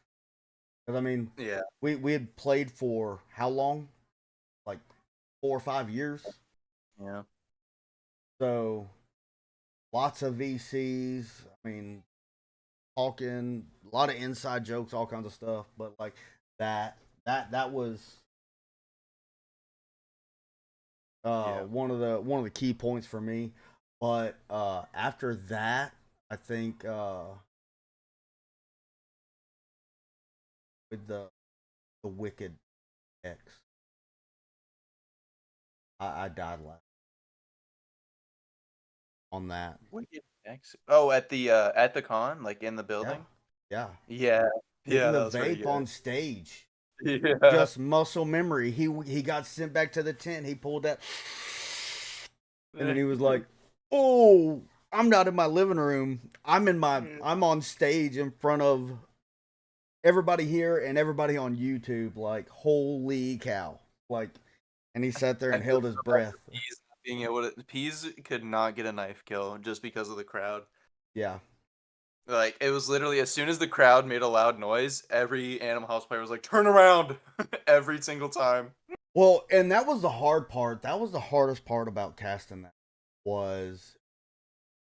'Cause, I mean, Yeah. we had played for how long? Like 4 or 5 years. Yeah. So lots of VCs. I mean, talking a lot of inside jokes, all kinds of stuff. But like that was Yeah. one of the key points for me. But after that, I think with the Wicked X, I died laughing on that. Wicked X. Oh, at the con, like in the Yeah, building. yeah. Yeah. Hitting Yeah, that the was pretty vape good. on stage. Yeah. Just muscle memory. He got sent back to the tent. He pulled that, and then he was like, "Oh, I'm not in my living room. I'm on stage in front of everybody here and everybody on YouTube. Like, holy cow!" Like, and he sat there I and feel held his so bad breath. for Peas not being able to. Peas could not get a knife kill just because of the crowd. Yeah. Like it was literally as soon as the crowd made a loud noise, every Animal House player was like, "Turn around!" every single time. Well, and that was the hard part. That was the hardest part about casting that was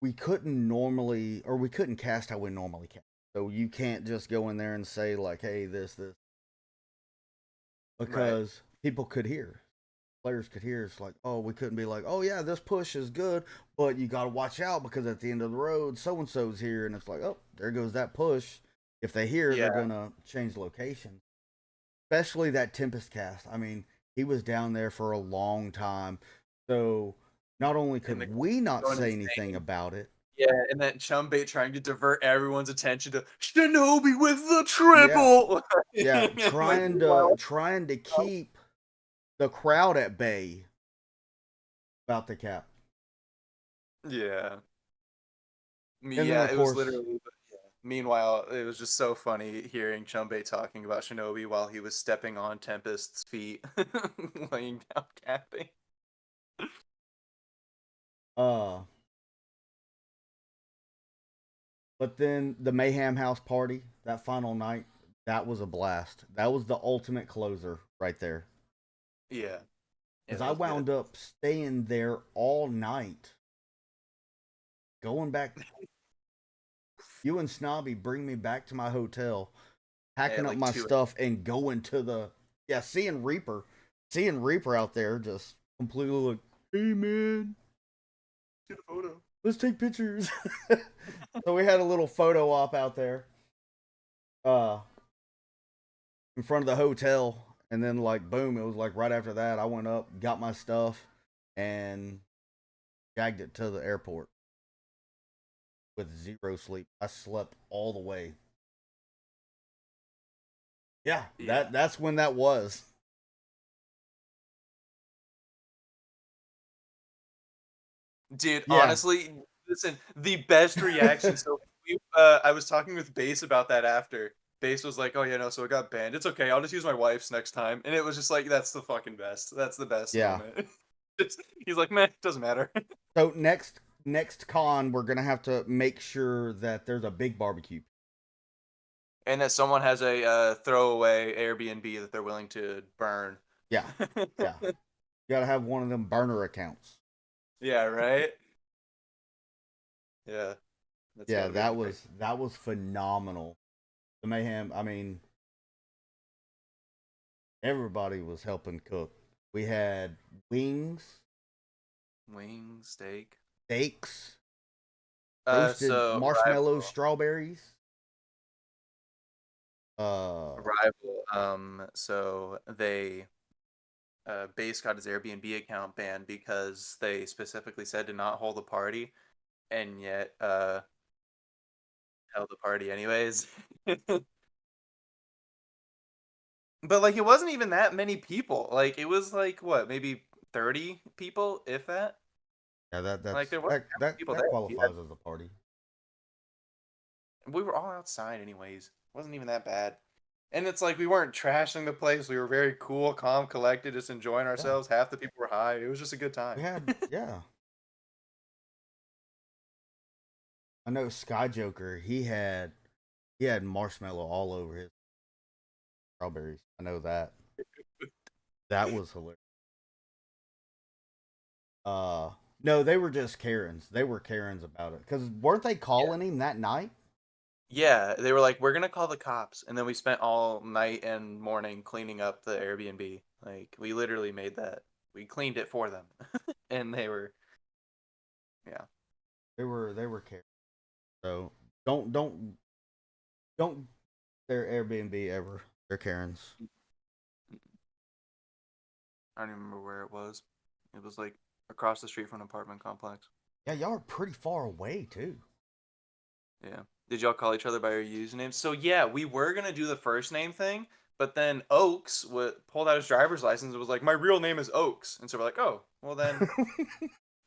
we couldn't cast how we normally cast. So you can't just go in there and say like, "Hey, this," Right. because people could hear. Players could hear. It's like, oh, we couldn't be like, oh yeah, this push is good, but you got to watch out because at the end of the road, so and so's here, and it's like, oh, there goes that push. If they hear, they're Yeah. gonna change location. Especially that Tempest cast. I mean, he was down there for a long time, so not only And the could we not going say anything insane. about it, Yeah, and then Chumbait trying to divert everyone's attention to Shinobi with the yeah, triple. yeah, Like, wow. trying to keep the crowd at bay about the cap. Yeah. And then Yeah, of it was course, literally. Yeah. Meanwhile, it was just so funny hearing Chumbay talking about Shinobi while he was stepping on Tempest's feet, laying down capping. uh but then the Mayhem House party, that final night, that was a blast. That was the ultimate closer right there. Yeah, yeah, Because that I was good. wound up staying there all night, going back. You and Snobby bring me back to my hotel, packing At up like my 2. stuff, and going to the. Yeah, seeing Reaper out there just completely like, hey man, Get a photo. let's take pictures. So we had a little photo op out there. Uh, in front of the hotel, and then like boom, it was like right after that I went up, got my stuff, and dragged it to the airport with zero sleep. I slept all the way. Yeah, Yeah, that's when that was. dude. Yeah, Honestly, listen, the best reaction. So I was talking with Base about that after. Base was like, "Oh yeah, no, so it got banned. It's okay. I'll just use my wife's next time." And it was just like, "That's the fucking best. That's the best yeah. moment." He's like, "Man, doesn't matter." So next con, we're gonna have to make sure that there's a big barbecue. And that someone has a throwaway Airbnb that they're willing to burn. Yeah, yeah. You gotta have one of them burner accounts. Yeah, right? Yeah, that's Yeah, gotta be that on crazy. was phenomenal. The mayhem. I mean, everybody was helping cook. We had wings, Wing, steak. steaks, roasted So marshmallows, strawberries. Uh, rival. So they Base got his Airbnb account banned because they specifically said to not hold a party, and yet held the party anyways. But like, it wasn't even that many people. Like, it was like what, maybe 30 people, if that. yeah, Like, there wasn't that many people that there. qualifies as a party. We were all outside anyways. It wasn't even that bad. And it's like we weren't trashing the place. We were very cool, calm, collected, just enjoying Yeah, ourselves. Half the people were high. It was just a good we time. had yeah. I know Sky Joker. He had marshmallow all over his. strawberries. I know that. That was hilarious. No, they were just Karens. They were Karens about it. Because weren't they calling him that night? Yeah, they were like, "We're gonna call the cops," and then we spent all night and morning cleaning up the Airbnb. Like, we literally made that. We cleaned it for them, and they were, yeah. They were Karens. So don't their Airbnb ever. They're Karens. I don't even remember where it was. It was like across the street from an apartment complex. Yeah, y'all are pretty far away too. Yeah. Did y'all call each other by your usernames? So yeah, we were gonna do the first name thing, but then Oaks pulled out his driver's license and was like, "My real name is Oaks," and so we're like, "Oh, well then,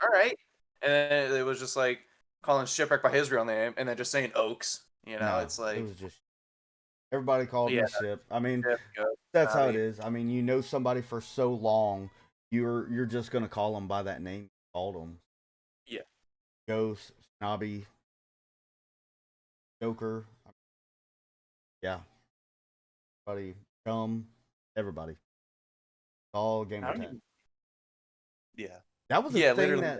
all right." And then it was just like calling Shipwreck by his real name, and then just saying Oaks. No, It's it like, was just everybody called yeah, me Ship. I mean, Ship, Ghost, that's how it Snobby. is. I mean, you know somebody for so long, you're just gonna call them by that name you called them. Yeah. Ghost, Snobby, Joker. Yeah, everybody, dumb, everybody. All I gamer don't tag. even. Yeah. That was a Yeah, thing literally that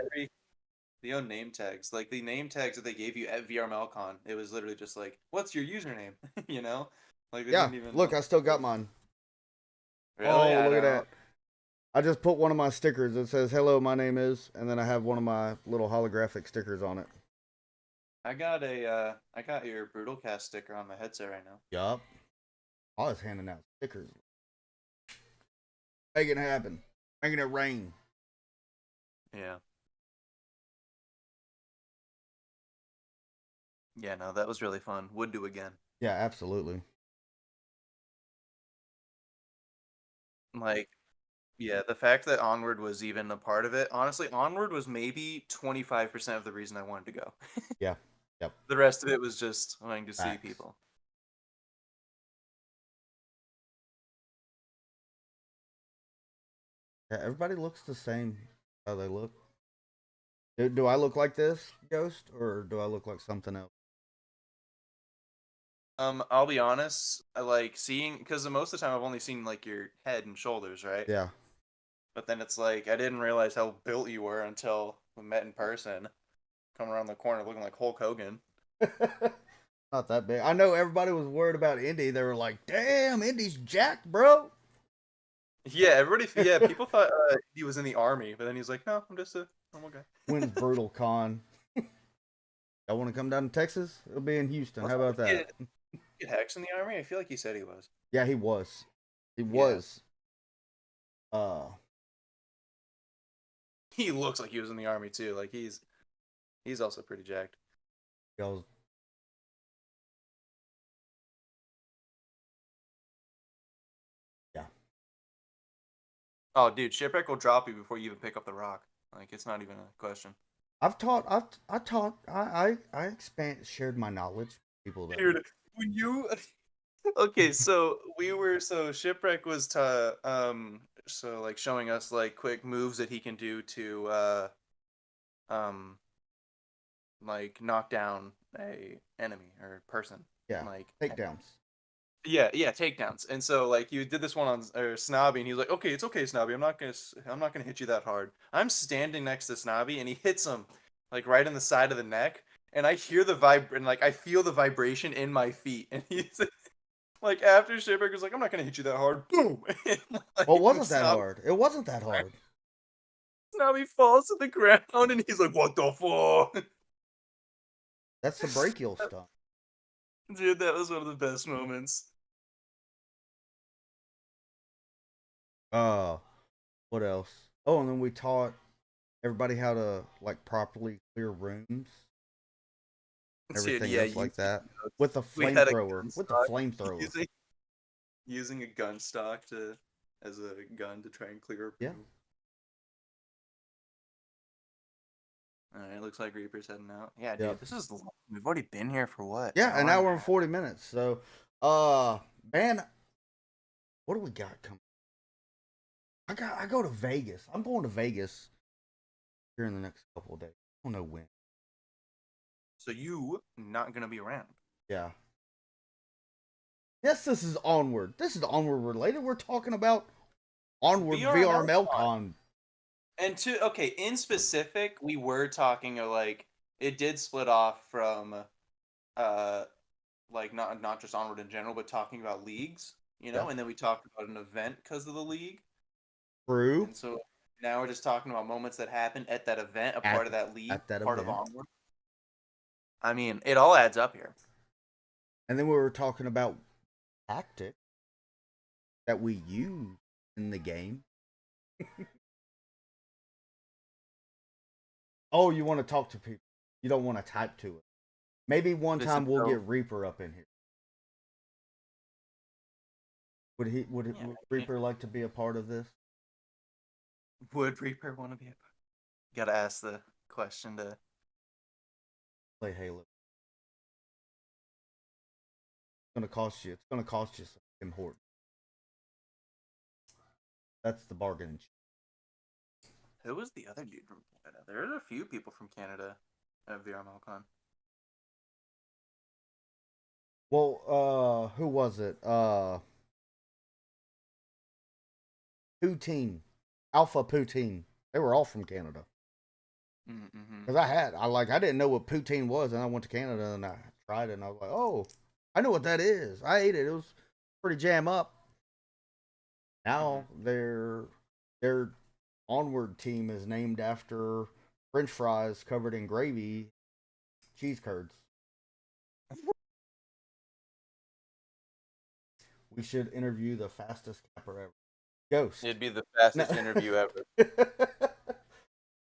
the own name tags, like the name tags that they gave you at VRMLCon, it was literally just like, "What's your username?" you know, like they yeah. didn't even Look, know. I still got mine. Really, Oh, I look at don't. that. I just put one of my stickers that says "Hello, my name is," and then I have one of my little holographic stickers on it. I got your Brutal Cast sticker on my headset right now. Yup. I was handing out stickers, making it happen, making it rain. Yeah. Yeah, no, that was really fun. Would do again. Yeah, absolutely. Like, yeah, the fact that Onward was even a part of it, honestly, Onward was maybe 25% of the reason I wanted to go. Yeah. Yep. The rest of it was just wanting to see Facts. people. Yeah, everybody looks the same. How they look. Do I look like this, Ghost, or do I look like something else? I'll be honest, I like seeing because most of the time I've only seen like your head and shoulders, right? Yeah. But then it's like I didn't realize how built you were until we met in person, coming around the corner looking like Hulk Hogan. Not that big. I know everybody was worried about Indy. They were like, "Damn, Indy's jacked, bro." Yeah, yeah, people thought he was in the army, but then he's like, no, I'm just a normal guy. When's Brutal Con? Y'all want to come down to Texas? It'll be in Houston. How Wasn't about that? Get Hex in the army? I feel like he said he was. Yeah, he was. He Yeah. was. Uh, He looks like he was in the army too. Like he's also pretty jacked. y'all. Yeah. Oh, dude, Shipwreck will drop you before you even pick up the rock. Like it's not even a question. I've taught. I taught. I expand shared my knowledge with people that. Dude, when you okay, so Shipwreck was to so like showing us like quick moves that he can do to um like knock down a enemy or person. Yeah. Like Takedowns. yeah, takedowns. And so like you did this one on Snobby, and he was like, "Okay, it's okay, Snobby. I'm not gonna hit you that hard." I'm standing next to Snobby, and he hits him like right in the side of the neck, and I hear the and like I feel the vibration in my feet, and he's like, after Shipwreck was like, "I'm not gonna hit you that hard," boom. And, Well, it like, wasn't that hard. It wasn't that hard. Snobby falls to the ground, and he's like, "What the fuck?" That's the brachial stuff. Dude, that was one of the best moments. What else? Oh, and then we taught everybody how to like properly clear rooms, Dude, everything yeah, else like that with the we had a flamethrower. gun With the stock flamethrower. using a gun stock as a gun to try and clear a Yeah. room. All right, looks like Reaper's heading out. Yeah, dude, Yep. this is long. We've already been here for what? Yeah, an and a hour and half? 40 minutes. So, man, what do we got coming? I go to Vegas. I'm going to Vegas here in the next couple of days. I don't know when. So you not gonna be around? Yeah. Yes, this is Onward. This is Onward related. We're talking about Onward VR VR Melcon. Melcon. And in specific, we were talking like it did split off from like not just Onward in general, but talking about leagues, Yeah. and then we talked about an event because of the league. True. And so now we're just talking about moments that happened at that event, a part of that league, at that part event. of Onward. I mean, it all adds up here. And then we were talking about tactics that we use in the game. Oh, you want to talk to people. You don't want to type to it. Maybe one time we'll get Reaper up in here. Would Reaper like to be a part of this? Would Reaper want to be a part? You gotta ask the question to play Halo. It's gonna cost you. It's gonna cost you some important. That's the bargaining. Who was the other dude from Canada? There's a few people from Canada at VR Melcon. Well, who was it? Poutine, Alpha Poutine. They were all from Canada. Because I didn't know what poutine was, and I went to Canada and I tried it, and I was like, oh, I know what that is. I ate it. It was pretty jam up. Now their Onward team is named after French fries covered in gravy, cheese curds. We should interview the fastest capper ever. Ghost. It'd be the fastest interview ever.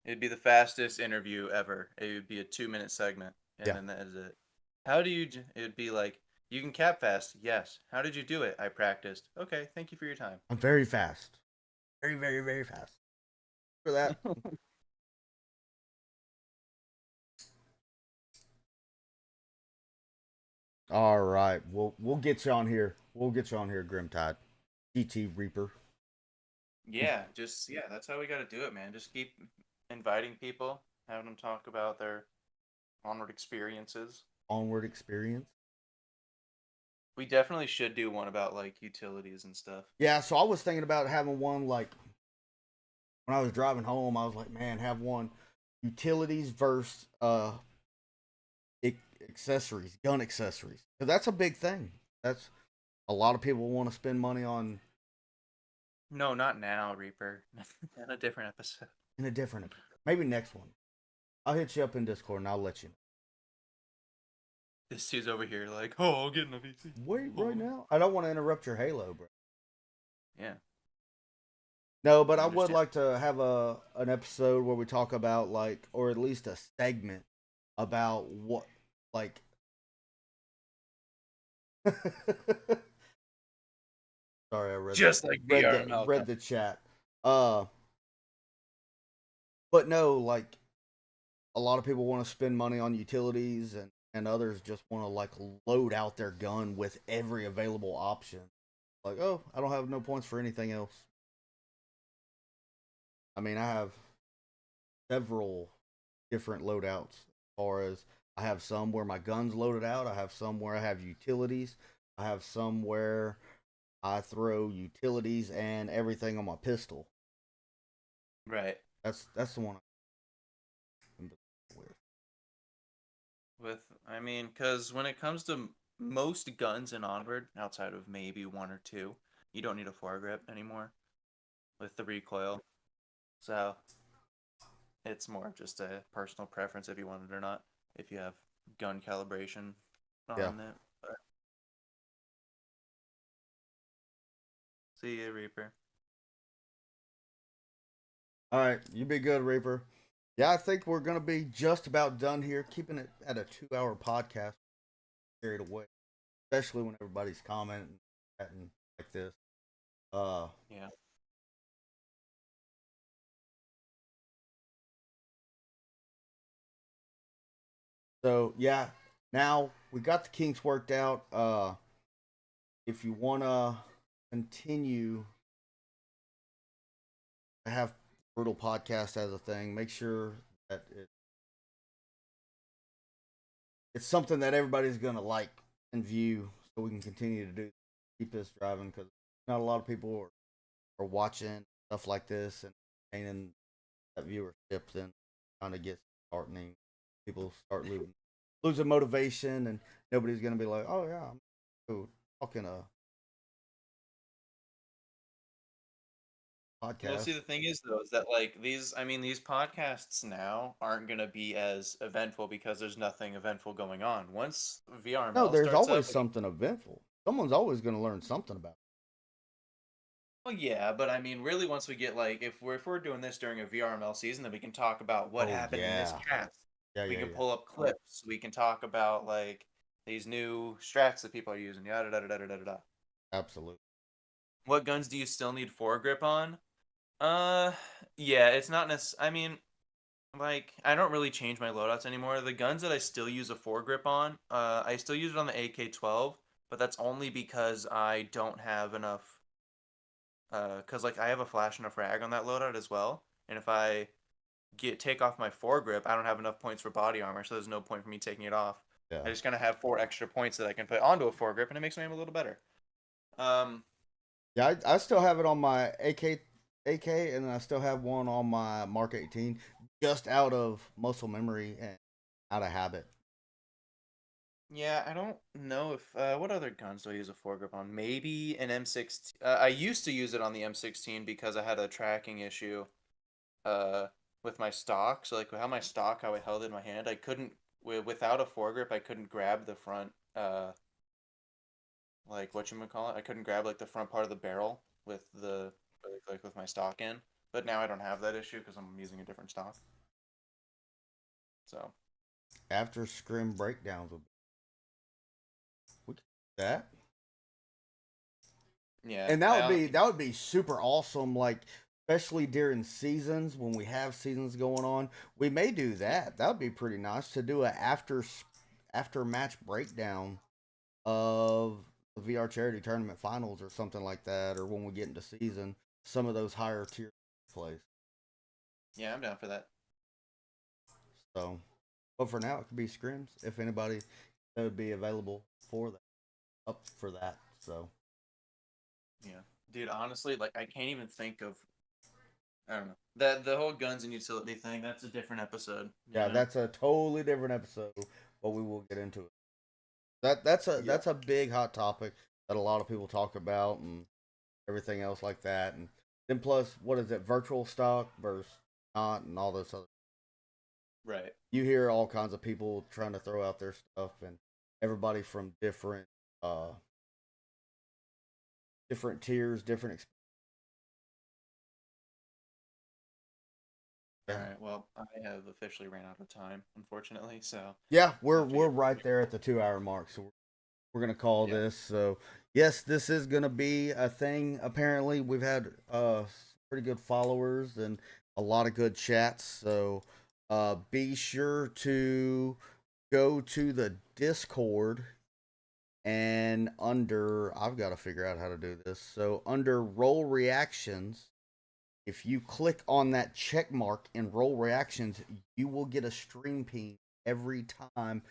It'd be the fastest interview ever. It would be a 2-minute segment, and then that is it. How do you? It'd be like, you can cap fast. Yes. How did you do it? I practiced. Okay. Thank you for your time. I'm very fast. Very, very, very fast. For that. All right, we'll get you on here. We'll get you on here, Grimtide, GT Reaper. Yeah, that's how we got to do it, man. Just keep inviting people, having them talk about their Onward experiences. Onward experience. We definitely should do one about like utilities and stuff. Yeah, so I was thinking about having one like when I was driving home. I was like, man, have one utilities versus accessories, gun accessories. So that's a big thing. That's a lot of people want to spend money on. No, not now, Reaper. In a different episode. Maybe next one. I'll hit you up in Discord and I'll let you know. This dude's over here like, oh, I'll get in a VC. Wait, right now? I don't want to interrupt your Halo, bro. Yeah. No, but I would like to have an episode where we talk about like, or at least a segment about what, like. Sorry, I read just like read the chat. But no, like a lot of people want to spend money on utilities, and others just want to like load out their gun with every available option. Like, oh, I don't have no points for anything else. I mean, I have several different loadouts as far as I have some where my gun's loaded out. I have some where I have utilities. I have some where I throw utilities and everything on my pistol. Right. That's the one I'm with. I mean, because when it comes to most guns in Onward, outside of maybe one or two, you don't need a foregrip anymore with the recoil. So it's more of just a personal preference if you want it or not. If you have gun calibration on it. But... See you, Reaper. All right, you be good, Reaper. Yeah, I think we're gonna be just about done here, keeping it at a 2-hour podcast. Carried away, especially when everybody's commenting and like this. Yeah. So yeah, now we got the kinks worked out. If you wanna continue to have Brutal Podcast as a thing, make sure that it's something that everybody's gonna like and view, so we can continue to do cheapest driving because not a lot of people are watching stuff like this and gaining that viewership. Then kind of gets disheartening. People start losing motivation, and nobody's gonna be like, "Oh yeah, I'm talking a Well, see, podcast." the thing is, though, is that like these podcasts now aren't gonna be as eventful because there's nothing eventful going on. Once No, VRML there's starts always up, something eventful. Someone's always gonna learn something about it. well, yeah, but I mean, really, once we get like, if we're doing this during a VRML season, then we can talk about what Oh happened in this yeah, cast. yeah, We yeah, can yeah. pull up clips. We can talk about like these new strats that people are using. Yada da da da da da da. Absolutely. What guns do you still need foregrip on? Uh, yeah, it's not necessarily. I mean, like, I don't really change my loadouts anymore. The guns that I still use a foregrip on, I still use it on the AK-12, but that's only because I don't have enough. Because like I have a flash and a frag on that loadout as well, and if I take off my foregrip, I don't have enough points for body armor, so there's no point for me taking it off. Yeah. I just kind of have 4 extra points that I can put onto a foregrip, and it makes my aim a little better. Um, Yeah, I still have it on my AK, and I still have one on my Mark 18, just out of muscle memory and out of habit. Yeah, I don't know if what other guns do I use a foregrip on? Maybe an M16. I used to use it on the M16 because I had a tracking issue uh with my stock. So like how my stock, how I held it in my hand, I couldn't without a foregrip, I couldn't grab the front like what you call it. I couldn't grab like the front part of the barrel with the like with my stock in. But now I don't have that issue because I'm using a different stock. So After scrim breakdowns, we could do that, yeah, and that would be super awesome. Like especially during seasons when we have seasons going on, we may do that. That would be pretty nice to do a after match breakdown of the VR charity tournament finals or something like that, or when we get into season, some of those higher tier plays. yeah, I'm down for that. So, but for now, it could be scrims if anybody that would be available for that, up for that. So, Yeah. Dude, honestly, like I can't even think of I don't know. That the whole guns and utility thing, that's a different episode, you yeah, know. that's a totally different episode, but we will get into it. That's a Yep. that's a big hot topic that a lot of people talk about and everything else like that. And then plus, what is it? Virtual stock versus not, and all this other. Right. You hear all kinds of people trying to throw out their stuff, and everybody from different tiers, different. All Yeah, right. Well, I have officially ran out of time, unfortunately, so yeah, I'll we're have to we're get right there at the 2 hour mark, so we're gonna call yeah. this. So yes, this is gonna be a thing. Apparently, we've had pretty good followers and a lot of good chats. So be sure to go to the Discord and under I've got to figure out how to do this. So under role reactions, if you click on that check mark in role reactions, you will get a stream ping every time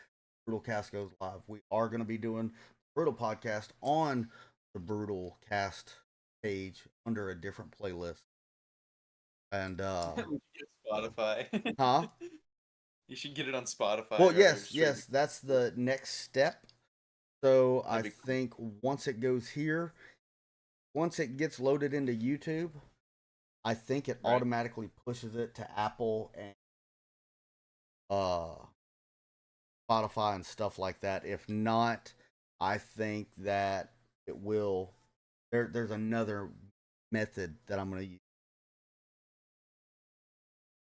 Brutal Cast goes live. We are going to be doing Brutal Podcast on the Brutal Cast page under a different playlist. And We should get Spotify. huh? You should get it on Spotify Well, or yes, streaming. yes, that's the next step. So I That'd be cool. think once it goes here, once it gets loaded into YouTube, I think it Right. automatically pushes it to Apple and uh Spotify and stuff like that. If not, I think that it will. There's another method that I'm gonna use.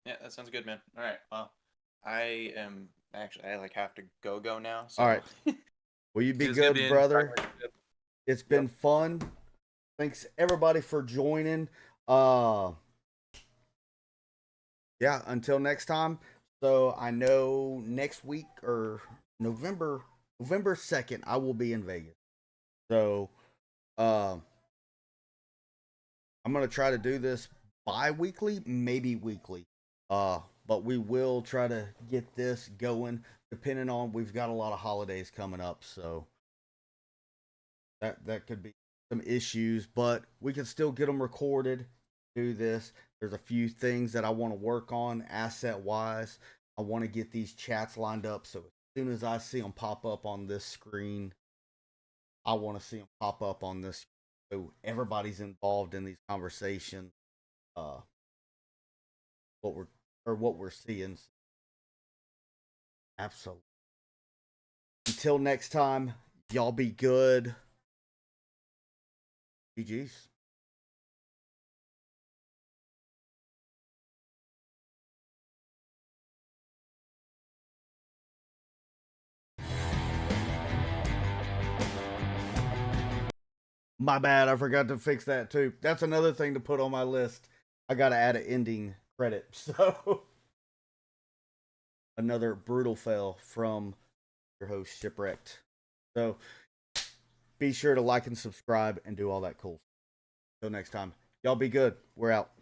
Yeah, that sounds good, man. All right. Well, I am actually I like have to go now, All so right. Will you be it's good good, being brother? It's been Yep. fun. Thanks everybody for joining. Uh, yeah. Until next time. So I know next week or November 2nd, I will be in Vegas. So, uh, I'm gonna try to do this bi-weekly, maybe weekly. But we will try to get this going. Depending on we've got a lot of holidays coming up, so that could be some issues, but we can still get them recorded. Do this. There's a few things that I want to work on asset wise. I want to get these chats lined up so as soon as I see them pop up on this screen, I want to see them pop up on this so everybody's involved in these conversations. What we're seeing. Absolutely. Until next time, y'all be good. GG's. My bad, I forgot to fix that too. That's another thing to put on my list. I gotta add an ending credit. So another brutal fail from your host, Shipwreckd. So be sure to like and subscribe and do all that cool. Until next time, y'all be good. We're out.